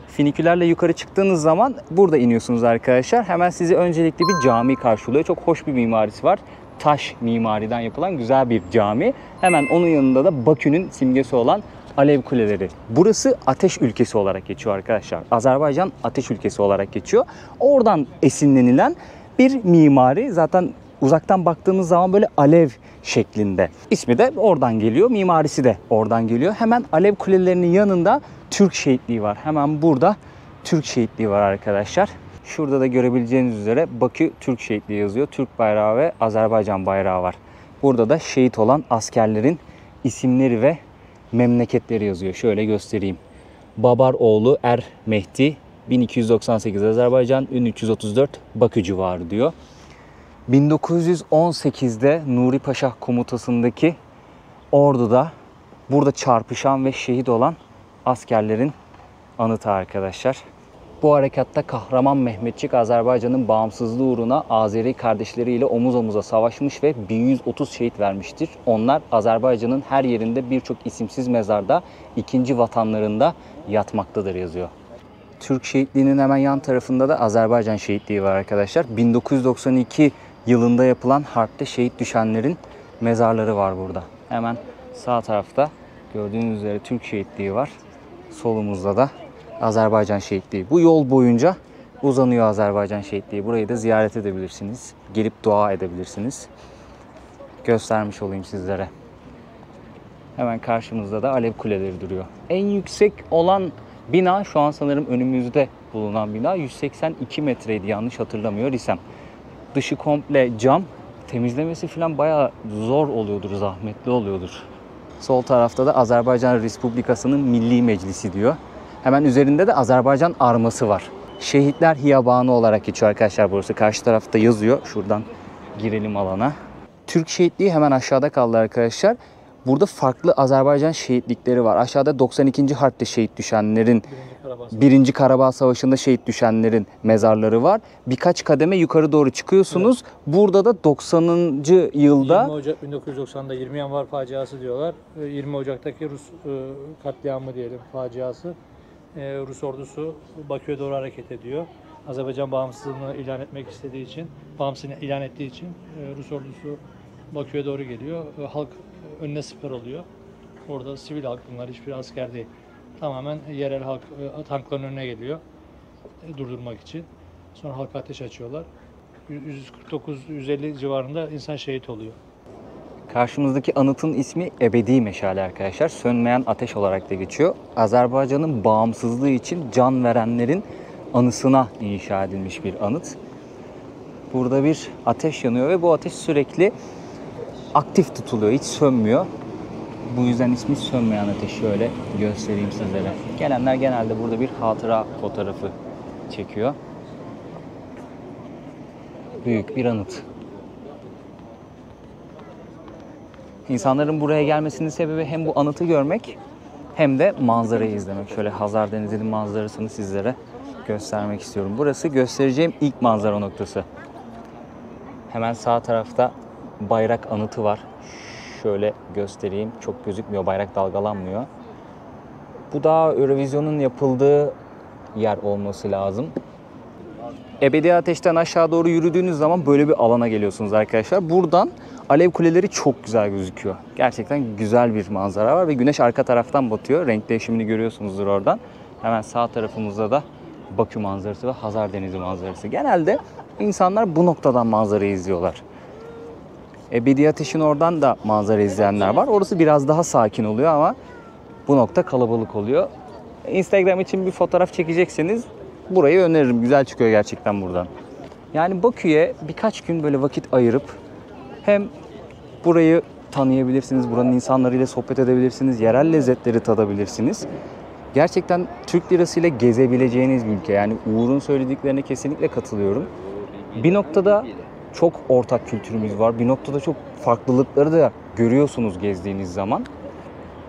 A: Finikülerle yukarı çıktığınız zaman burada iniyorsunuz arkadaşlar. Hemen sizi öncelikle bir cami karşılıyor. Çok hoş bir mimarisi var. Taş mimariden yapılan güzel bir cami. Hemen onun yanında da Bakü'nün simgesi olan Alev Kuleleri. Burası ateş ülkesi olarak geçiyor arkadaşlar. Azerbaycan ateş ülkesi olarak geçiyor. Oradan esinlenilen bir mimari. Zaten uzaktan baktığınız zaman böyle alev şeklinde. İsmi de oradan geliyor. Mimarisi de oradan geliyor. Hemen Alev Kulelerinin yanında Türk şehitliği var. Hemen burada Türk şehitliği var arkadaşlar. Şurada da görebileceğiniz üzere Bakü Türk şehitliği yazıyor. Türk bayrağı ve Azerbaycan bayrağı var. Burada da şehit olan askerlerin isimleri ve memleketleri yazıyor. Şöyle göstereyim. Babaroğlu Er Mehdi 1298 Azerbaycan, 1334 Bakü civarı diyor. 1918'de Nuri Paşa komutasındaki orduda burada çarpışan ve şehit olan askerlerin anıtı arkadaşlar. Bu harekatta kahraman Mehmetçik Azerbaycan'ın bağımsızlığı uğruna Azeri kardeşleriyle omuz omuza savaşmış ve 1130 şehit vermiştir. Onlar Azerbaycan'ın her yerinde birçok isimsiz mezarda ikinci vatanlarında yatmaktadır yazıyor. Türk şehitliğinin hemen yan tarafında da Azerbaycan şehitliği var arkadaşlar. 1992 yılında yapılan harpte şehit düşenlerin mezarları var burada. Hemen sağ tarafta gördüğünüz üzere Türk şehitliği var. Solumuzda da Azerbaycan şehitliği. Bu yol boyunca uzanıyor Azerbaycan şehitliği. Burayı da ziyaret edebilirsiniz. Gelip dua edebilirsiniz. Göstermiş olayım sizlere. Hemen karşımızda da Alev Kuleleri duruyor. En yüksek olan bina şu an sanırım önümüzde bulunan bina 182 metreydi yanlış hatırlamıyor isem. Dışı komple cam. Temizlemesi falan bayağı zor oluyordur, zahmetli oluyordur. Sol tarafta da Azerbaycan Respublikası'nın Milli Meclisi diyor. Hemen üzerinde de Azerbaycan arması var. Şehitler Hiyabanı olarak geçiyor arkadaşlar burası. Karşı tarafta yazıyor. Şuradan girelim alana. Türk şehitliği hemen aşağıda kaldı arkadaşlar. Burada farklı Azerbaycan şehitlikleri var. Aşağıda 92. Harp'te şehit düşenlerin, 1. Karabağ Savaşı'nda şehit düşenlerin mezarları var. Birkaç kademe yukarı doğru çıkıyorsunuz. Evet. Burada da 90. yılda
C: 20 Ocak 1990'da 20 Yanvar faciası diyorlar. 20 Ocak'taki Rus katliamı diyelim faciası. Rus ordusu Bakü'ye doğru hareket ediyor. Azerbaycan bağımsızlığını ilan etmek istediği için, bağımsızlığını ilan ettiği için Rus ordusu Bakü'ye doğru geliyor. Halk önüne siper oluyor. Orada sivil halk, bunlar hiçbir asker değil. Tamamen yerel halk tankların önüne geliyor durdurmak için. Sonra halka ateş açıyorlar. 149-150 civarında insan şehit oluyor.
A: Karşımızdaki anıtın ismi Ebedi Meşale arkadaşlar. Sönmeyen ateş olarak da geçiyor. Azerbaycan'ın bağımsızlığı için can verenlerin anısına inşa edilmiş bir anıt. Burada bir ateş yanıyor ve bu ateş sürekli aktif tutuluyor. Hiç sönmüyor. Bu yüzden ismi Sönmeyen Ateş. Şöyle göstereyim sizlere. Gelenler genelde burada bir hatıra fotoğrafı çekiyor. Büyük bir anıt. İnsanların buraya gelmesinin sebebi hem bu anıtı görmek hem de manzarayı izlemek. Şöyle Hazar Denizi'nin manzarasını sizlere göstermek istiyorum. Burası göstereceğim ilk manzara noktası. Hemen sağ tarafta bayrak anıtı var. Şöyle göstereyim. Çok gözükmüyor. Bayrak dalgalanmıyor. Bu da Eurovision'un yapıldığı yer olması lazım. Ebedi Ateş'ten aşağı doğru yürüdüğünüz zaman böyle bir alana geliyorsunuz arkadaşlar. Buradan alev kuleleri çok güzel gözüküyor. Gerçekten güzel bir manzara var ve güneş arka taraftan batıyor. Renk değişimini görüyorsunuzdur oradan. Hemen sağ tarafımızda da Bakü manzarası ve Hazar Denizi manzarası. Genelde insanlar bu noktadan manzarayı izliyorlar. Ebedi Ateş'in oradan da manzara izleyenler var. Orası biraz daha sakin oluyor ama bu nokta kalabalık oluyor. Instagram için bir fotoğraf çekecekseniz burayı öneririm. Güzel çıkıyor gerçekten buradan. Yani Bakü'ye birkaç gün böyle vakit ayırıp hem burayı tanıyabilirsiniz, buranın insanlarıyla sohbet edebilirsiniz, yerel lezzetleri tadabilirsiniz. Gerçekten Türk lirasıyla gezebileceğiniz bir ülke. Yani Uğur'un söylediklerine kesinlikle katılıyorum. Bir noktada çok ortak kültürümüz var. Bir noktada çok farklılıkları da görüyorsunuz gezdiğiniz zaman.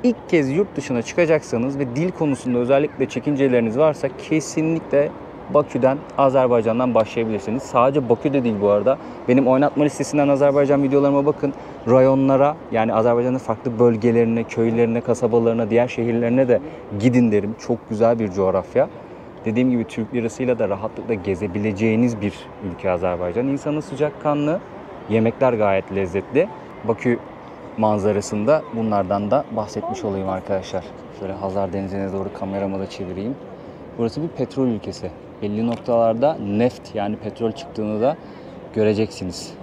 A: İlk kez yurt dışına çıkacaksanız ve dil konusunda özellikle çekinceleriniz varsa kesinlikle Bakü'den, Azerbaycan'dan başlayabilirsiniz. Sadece Bakü'de değil bu arada. Benim oynatma listesinden Azerbaycan videolarıma bakın. Rayonlara, yani Azerbaycan'ın farklı bölgelerine, köylerine, kasabalarına, diğer şehirlerine de gidin derim. Çok güzel bir coğrafya. Dediğim gibi Türk lirasıyla da rahatlıkla gezebileceğiniz bir ülke Azerbaycan. İnsanı sıcakkanlı, yemekler gayet lezzetli. Bakü manzarasında bunlardan da bahsetmiş olayım arkadaşlar. Şöyle Hazar Denizi'ne doğru kameramı da çevireyim. Burası bir petrol ülkesi. Belli noktalarda neft, yani petrol çıktığını da göreceksiniz.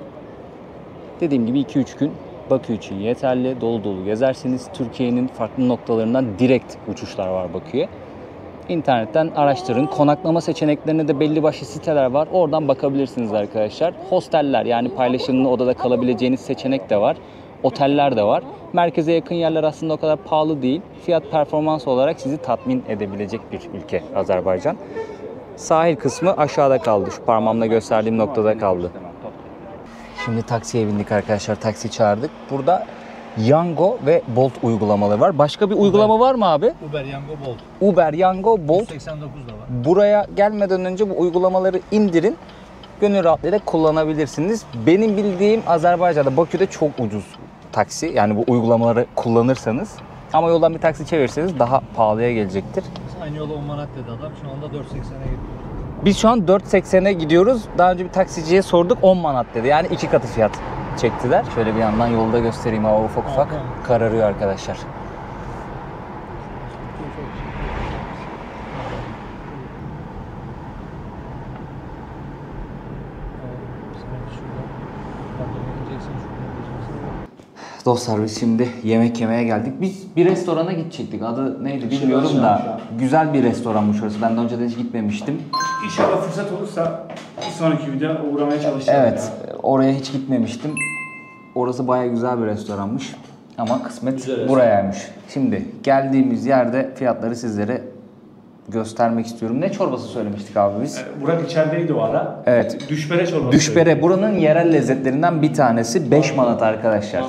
A: Dediğim gibi 2-3 gün Bakü için yeterli. Dolu dolu gezersiniz. Türkiye'nin farklı noktalarından direkt uçuşlar var Bakü'ye. İnternetten araştırın. Konaklama seçeneklerine de belli başlı siteler var. Oradan bakabilirsiniz arkadaşlar. Hosteller, yani paylaşımlı odada kalabileceğiniz seçenek de var. Oteller de var. Merkeze yakın yerler aslında o kadar pahalı değil. Fiyat performans olarak sizi tatmin edebilecek bir ülke Azerbaycan. Sahil kısmı aşağıda kaldı. Şu parmağımla gösterdiğim noktada kaldı. Şimdi taksiye bindik arkadaşlar. Taksi çağırdık. Burada Yango ve Bolt uygulamaları var. Başka bir uygulama var mı abi?
C: Uber, Yango, Bolt.
A: Uber, Yango, Bolt.
C: 89 da var.
A: Buraya gelmeden önce bu uygulamaları indirin. Gönül rahatlığıyla kullanabilirsiniz. Benim bildiğim Azerbaycan'da, Bakü'de çok ucuz taksi. Yani bu uygulamaları kullanırsanız. Ama yoldan bir taksi çevirirseniz daha pahalıya gelecektir.
C: Aynı yola 10 manat dedi adam. Şu anda 4.80'e gidiyor.
A: Biz şu an 4.80'e gidiyoruz. Daha önce bir taksiciye sorduk, 10 manat dedi. Yani 2 katı fiyat çektiler. Şöyle bir yandan yolda göstereyim, hava ufak ufak kararıyor arkadaşlar. Dostlar biz şimdi yemek yemeye geldik. Biz bir restorana gidecektik. Adı neydi bilmiyorum da güzel bir restoranmış orası. Ben daha önce de hiç gitmemiştim.
I: İnşallah fırsat olursa bir sonraki videoda uğramaya çalışacağım.
A: Evet, oraya hiç gitmemiştim. Orası bayağı güzel bir restoranmış. Ama kısmet burayaymış. Şimdi geldiğimiz yerde fiyatları sizlere göstermek istiyorum. Ne çorbası söylemiştik abi biz?
I: Burak içerideydi o ara.
A: Evet.
I: Düşbere çorbası.
A: Düşbere buranın yerel lezzetlerinden bir tanesi. 5 manat arkadaşlar.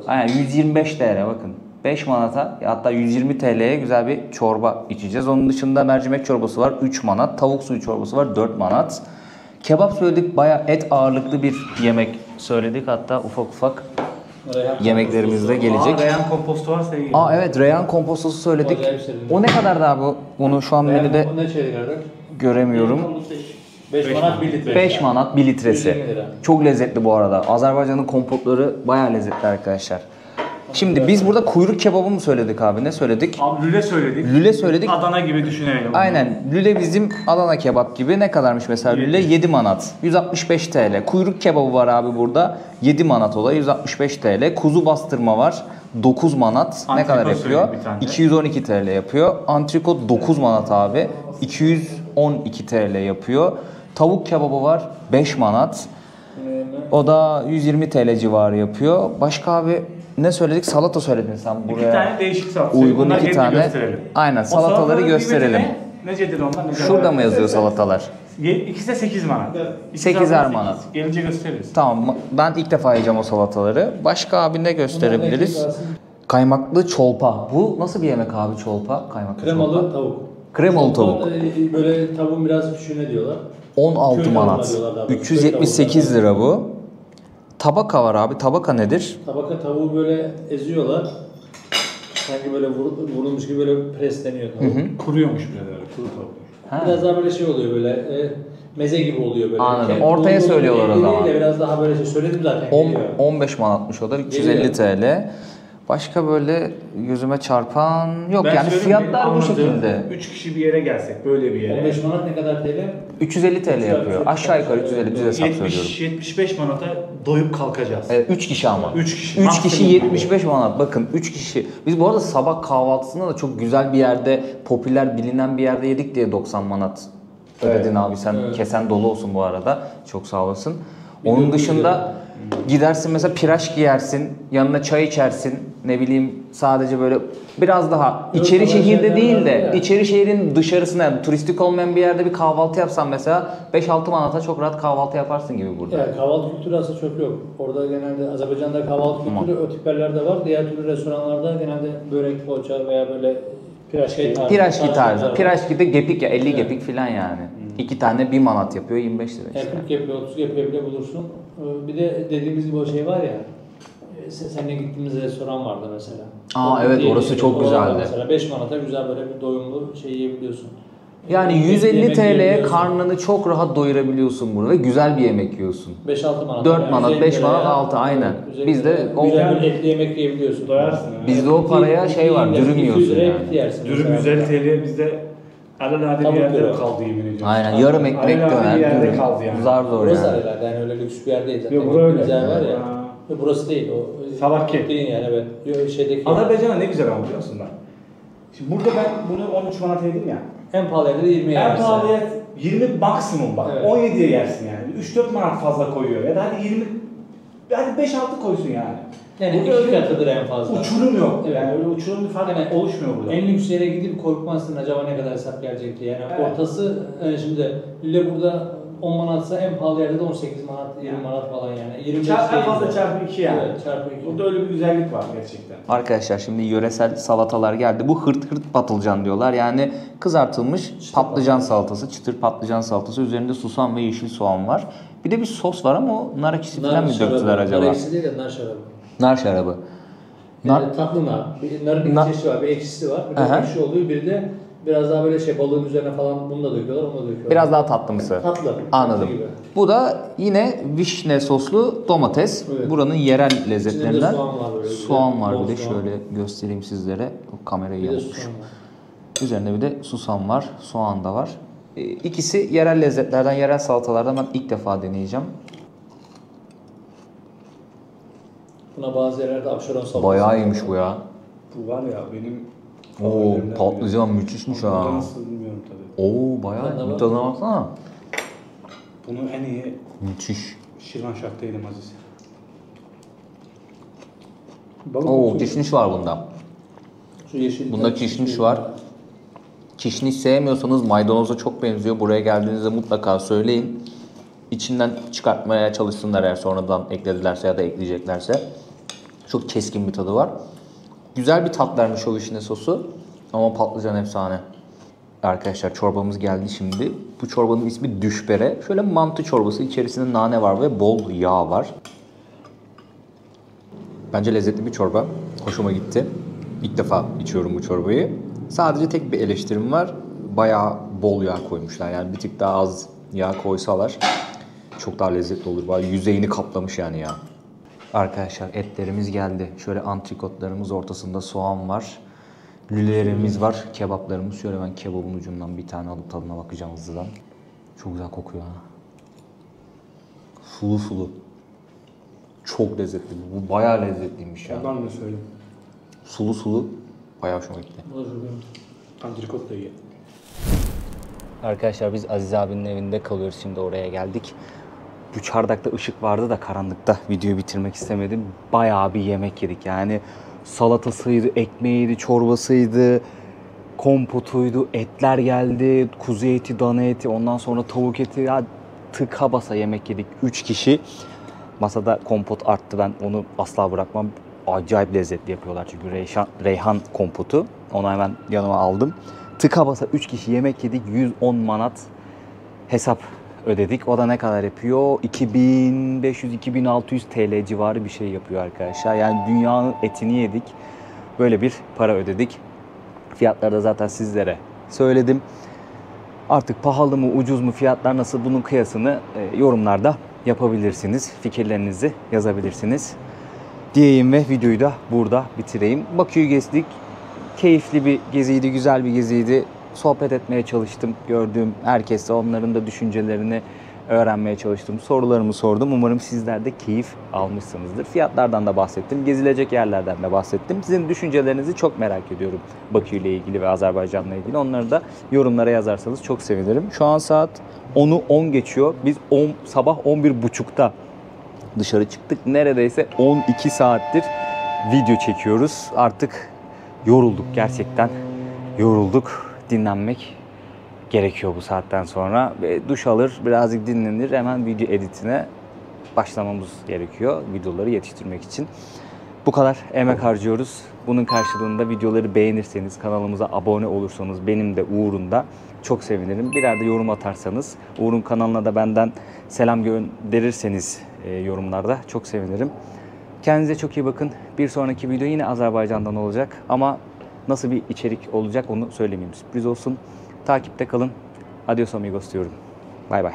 A: Aynen 125 TL bakın. 5 manata, hatta 120 TL'ye güzel bir çorba içeceğiz. Onun dışında mercimek çorbası var 3 manat. Tavuk suyu çorbası var 4 manat. Kebap söyledik, bayağı et ağırlıklı bir yemek söyledik. Hatta ufak ufak yemeklerimiz de gelecek.
I: Reyhan kompostu var sevgili.
A: Evet, reyhan kompostosu söyledik. O ne kadar daha bu? Bunu şu an menüde
C: Ne çeyrek?
A: göremiyorum.
C: 5 manat 1 litre.
A: 5 manat 1 litresi.
C: 120 lira.
A: Çok lezzetli bu arada. Azerbaycan'ın kompotları bayağı lezzetli arkadaşlar. Şimdi biz burada kuyruk kebabı mı söyledik abi? Ne söyledik?
I: Abi lüle söyledik.
A: Lüle söyledik.
I: Adana gibi düşünelim.
A: Aynen. Lüle bizim Adana kebap gibi. Ne kadarmış mesela lüle? 7 manat. 165 TL. Kuyruk kebabı var abi burada. 7 manat o da 165 TL. Kuzu bastırma var. 9 manat. Ne
I: Antrikot
A: kadar yapıyor?
I: söyledik bir tane.
A: 212 TL yapıyor. Antrikot 9 manat abi. 212 TL yapıyor. Tavuk kebabı var. 5 manat. O da 120 TL civarı yapıyor. Başka abi ne söyledik? Salata söyledin sen buraya.
I: 2 tane değişik salata.
A: Uygun
I: Bunlar
A: 2
I: hepsi
A: tane.
I: gösterelim.
A: Aynen
I: O
A: salataları
I: salataların
A: gösterelim.
I: kıymeti Necedir onlar?
A: Şurada mı yazıyor salatalar?
I: İkisi de 8 manat.
A: 8'er manat.
I: Gelince gösteririz.
A: Tamam, ben ilk defa yiyeceğim o salataları. Başka abi ne gösterebiliriz? Kaymaklı çolpa. Bu nasıl bir yemek abi çolpa? Kaymaklı
C: Kremalı
A: çolpa.
C: tavuk.
A: Kremalı tavuk.
C: Böyle tavuğun biraz pişiğine diyorlar.
A: 16
C: Köy
A: manat.
C: tavuklar diyorlar daha doğrusu.
A: 378 lira bu. Tabaka var abi. Tabaka nedir?
C: Tabaka tavuğu böyle eziyorlar. Sanki böyle vurulmuş gibi böyle presleniyor tavuk.
I: Kuruyormuş biraz öyle. Kuru tavuk.
C: Biraz daha böyle şey oluyor böyle meze gibi oluyor böyle.
A: Anladım. Ortaya söylüyorlar o zaman.
C: Biraz daha böyle şey söyledim zaten.
A: 15 manatmış o da. 350 TL. Başka böyle gözüme çarpan yok.
I: Ben
A: Yani
I: söyleyeyim,
A: fiyatlar bu
I: anladığım,
A: şekilde.
I: 3 kişi bir yere gelsek böyle bir yere.
C: 15 manat ne kadar TL?
A: 350 TL yapıyor. Aşağı yukarı 350 düz hesap söylüyorum.
I: 70-75 manata doyup kalkacağız.
A: 3 kişi ama.
I: 3 kişi.
A: 3 kişi
I: Maksimum.
A: 75 manat. Bakın 3 kişi. Biz bu arada sabah kahvaltısında da çok güzel bir yerde, popüler bilinen bir yerde yedik diye 90 manat ödedin abi. Sen kesen dolu olsun bu arada. Çok sağ olasın. Onun dışında gidersin mesela piraşki yersin, yanına çay içersin, ne bileyim sadece böyle biraz daha içeri şehirde değil de içeri şehrin dışarısında yani turistik olmayan bir yerde bir kahvaltı yapsan mesela 5-6 manata çok rahat kahvaltı yaparsın gibi burada.
C: Yani kahvaltı kültürü aslında çok yok. Orada genelde Azerbaycan'da kahvaltı kültürü o tip yerlerde var. Diğer türlü restoranlarda genelde börek, poğaça veya böyle piraşki tarzı.
A: Piraşki tarzı. Piraşki de gepik ya 50 gepik falan yani. 2 tane 1 manat yapıyor 25 lira işte.
C: 40 yapıyor, 30 yapıyor bile bulursun. Bir de dediğimiz gibi o şey var ya, seninle gittiğimiz restoran vardı mesela.
A: Evet orası çok güzeldi.
C: Mesela 5 manata güzel böyle bir doyumlu şey yiyebiliyorsun.
A: Yani 150
C: Yemek
A: TL'ye
C: yiyebiliyorsun.
A: karnını çok rahat doyurabiliyorsun burada ve güzel bir yemek yiyorsun.
C: 5-6 manat.
A: 4 manat,
C: 150
A: 5 manat,
C: liraya,
A: 6 aynen.
C: güzel
A: Bizde o
C: güzel bir etli yemek yiyebiliyorsun.
I: Doyarsın.
A: bizde o paraya şey var, dürüm yiyorsun yani.
I: Dürüm 150 TL bizde alelade bir
C: Tavuk
I: yerde
C: dürüm.
I: kaldı yemin ediyorum.
A: Aynen yarım ekmek
I: Alelade
A: döner,
I: bir yerde
A: dürüm.
I: kaldı yani.
A: Zar zor
C: Burası
A: yani.
C: herhalde yani öyle lüks bir yer değil zaten.
I: Yok, bura öyle.
C: Güzel var ya.
I: Ha.
C: Yok, burası değil o.
I: Salahki.
C: Değil yani evet. Yok, şeydeki.
I: Azerbaycan'a ne güzel ama biliyor musun ben? Şimdi burada ben bunu 13 manat yedim ya.
C: En pahalı yerde de 20
I: En
C: yersin.
I: pahalı yer 20 maksimum bak.
C: Evet.
I: 17'ye yersin yani. 3-4 manat fazla koyuyor. Ya da hadi 20, hadi 5-6 koysun yani.
C: Yani
I: Burada
C: iki katıdır en fazla.
I: Uçurum yok.
C: Evet.
I: Yani öyle uçurum bir fark
C: Yani
I: oluşmuyor burada.
C: En lüks yere gidip korkmazsın acaba ne kadar hesap gelecek diye. Yani
I: Evet.
C: ortası şimdi Lille burada 10 manatsa en pahalı yerde de 18 manat, 20 manat falan yani. 25
I: en
C: değil
I: fazla
C: de.
I: çarpı 2 yani.
C: Evet, çarpı 2.
I: Burada öyle bir güzellik var gerçekten.
A: Arkadaşlar şimdi yöresel salatalar geldi. Bu hırt hırt patlıcan diyorlar. Yani kızartılmış patlıcan salatası, çıtır patlıcan salatası. Üzerinde susam ve yeşil soğan var. Bir de bir sos var ama o nar ekşisi falan mı döktüler acaba?
C: Nar ekşisi değil de nar şarabı.
A: Nar şarabı.
C: Yani tatlı nar. Narın
A: Nar-
C: bir çeşidi var, bir ekşisi var. Bir de
A: Aha.
C: ekşi oluyor. Bir de biraz daha böyle şey balığın üzerine falan bunu da döküyorlar, onu da döküyorlar.
A: Biraz daha tatlımsı.
C: Tatlı.
A: Anladım.
C: Tatlı gibi.
A: Bu da yine vişne soslu domates.
C: Evet.
A: Buranın yerel
C: İçinde
A: lezzetlerinden.
C: de soğan var böyle.
A: Soğan var
C: Bol
A: bir de
C: soğan.
A: şöyle göstereyim sizlere. O kamerayı
C: Bir de
A: yanıltmış.
C: soğan var.
A: Üzerinde bir de susam var, soğan da var. İkisi yerel lezzetlerden, yerel salatalardan ben ilk defa deneyeceğim.
C: Buna bazı yerlerde apşaron salatası.
A: Bayağı iyiymiş bu ya.
I: Bu var ya benim
A: Oo,
I: favorilerimden
A: patlıcan
I: biri.
A: müthişmiş
I: Burada
A: ha.
I: nasıl bilmiyorum tabii.
A: Oo, bayağı bir tadına baksana.
I: Bunu en iyi
A: Müthiş.
I: Şirvanşah'ta yedim Aziz.
A: Oo, kişniş var bunda.
C: Şu yeşil.
A: Bunda kişniş var. Kişniş sevmiyorsanız maydanoza çok benziyor. Buraya geldiğinizde mutlaka söyleyin. İçinden çıkartmaya çalışsınlar eğer sonradan ekledilerse ya da ekleyeceklerse. Çok keskin bir tadı var. Güzel bir tat vermiş o vişne sosu. Ama patlıcan efsane. Arkadaşlar çorbamız geldi şimdi. Bu çorbanın ismi düşbere. Şöyle mantı çorbası. İçerisinde nane var ve bol yağ var. Bence lezzetli bir çorba. Hoşuma gitti. İlk defa içiyorum bu çorbayı. Sadece tek bir eleştirim var. Bayağı bol yağ koymuşlar. Yani bir tık daha az yağ koysalar çok daha lezzetli olur. Bayağı yüzeyini kaplamış yani yağ. Arkadaşlar etlerimiz geldi. Şöyle antrikotlarımız, ortasında soğan var. Lülelerimiz var. Kebaplarımız. Şöyle ben kebabın ucundan bir tane alıp tadına bakacağım hızlıdan. Çok güzel kokuyor ha. Sulu sulu. Çok lezzetli. Bu bayağı lezzetliymiş ya.
I: Ondan da söyleyeyim.
A: Sulu sulu. Bayağı hoşuma gitti.
C: Bu da çok iyi.
I: Antrikot da iyi.
A: Arkadaşlar biz Aziz abinin evinde kalıyoruz. Şimdi oraya geldik. Bu çardakta ışık vardı da karanlıkta videoyu bitirmek istemedim. Bayağı bir yemek yedik. Yani salatasıydı, ekmeğiydi, çorbasıydı, kompotuydu, etler geldi, kuzu eti, dana eti, ondan sonra tavuk eti. Ya tıka basa yemek yedik. 3 kişi. Masada kompot arttı. Ben onu asla bırakmam. Acayip lezzetli yapıyorlar çünkü reyhan kompotu. Onu hemen yanıma aldım. tıka basa 3 kişi yemek yedik. 110 manat hesap ödedik. O da ne kadar yapıyor? 2500-2600 TL civarı bir şey yapıyor arkadaşlar. Yani dünyanın etini yedik. Böyle bir para ödedik. Fiyatları da zaten sizlere söyledim. Artık pahalı mı, ucuz mu, fiyatlar nasıl, bunun kıyasını yorumlarda yapabilirsiniz. Fikirlerinizi yazabilirsiniz. Diyeyim ve videoyu da burada bitireyim. Bakü'yü gezdik. Keyifli bir geziydi, güzel bir geziydi. Sohbet etmeye çalıştım. Gördüğüm herkesle onların da düşüncelerini öğrenmeye çalıştım. Sorularımı sordum. Umarım sizler de keyif almışsınızdır. Fiyatlardan da bahsettim. Gezilecek yerlerden de bahsettim. Sizin düşüncelerinizi çok merak ediyorum. Bakü ile ilgili ve Azerbaycan'la ilgili. Onları da yorumlara yazarsanız çok sevinirim. Şu an saat 10'u 10 geçiyor. Biz sabah 11.30'da dışarı çıktık. Neredeyse 12 saattir video çekiyoruz. Artık yorulduk gerçekten. Yorulduk. Dinlenmek gerekiyor bu saatten sonra. Ve duş alır, birazcık dinlenir. Hemen video editine başlamamız gerekiyor. Videoları yetiştirmek için. Bu kadar emek harcıyoruz. Bunun karşılığında videoları beğenirseniz, kanalımıza abone olursanız, benim de Uğur'un da çok sevinirim. Birer de yorum atarsanız, Uğur'un kanalına da benden selam gönderirseniz yorumlarda çok sevinirim. Kendinize çok iyi bakın. Bir sonraki video yine Azerbaycan'dan olacak ama nasıl bir içerik olacak onu söylemeyeyim. Sürpriz olsun. Takipte kalın. Adios amigos diyorum. Bay bay.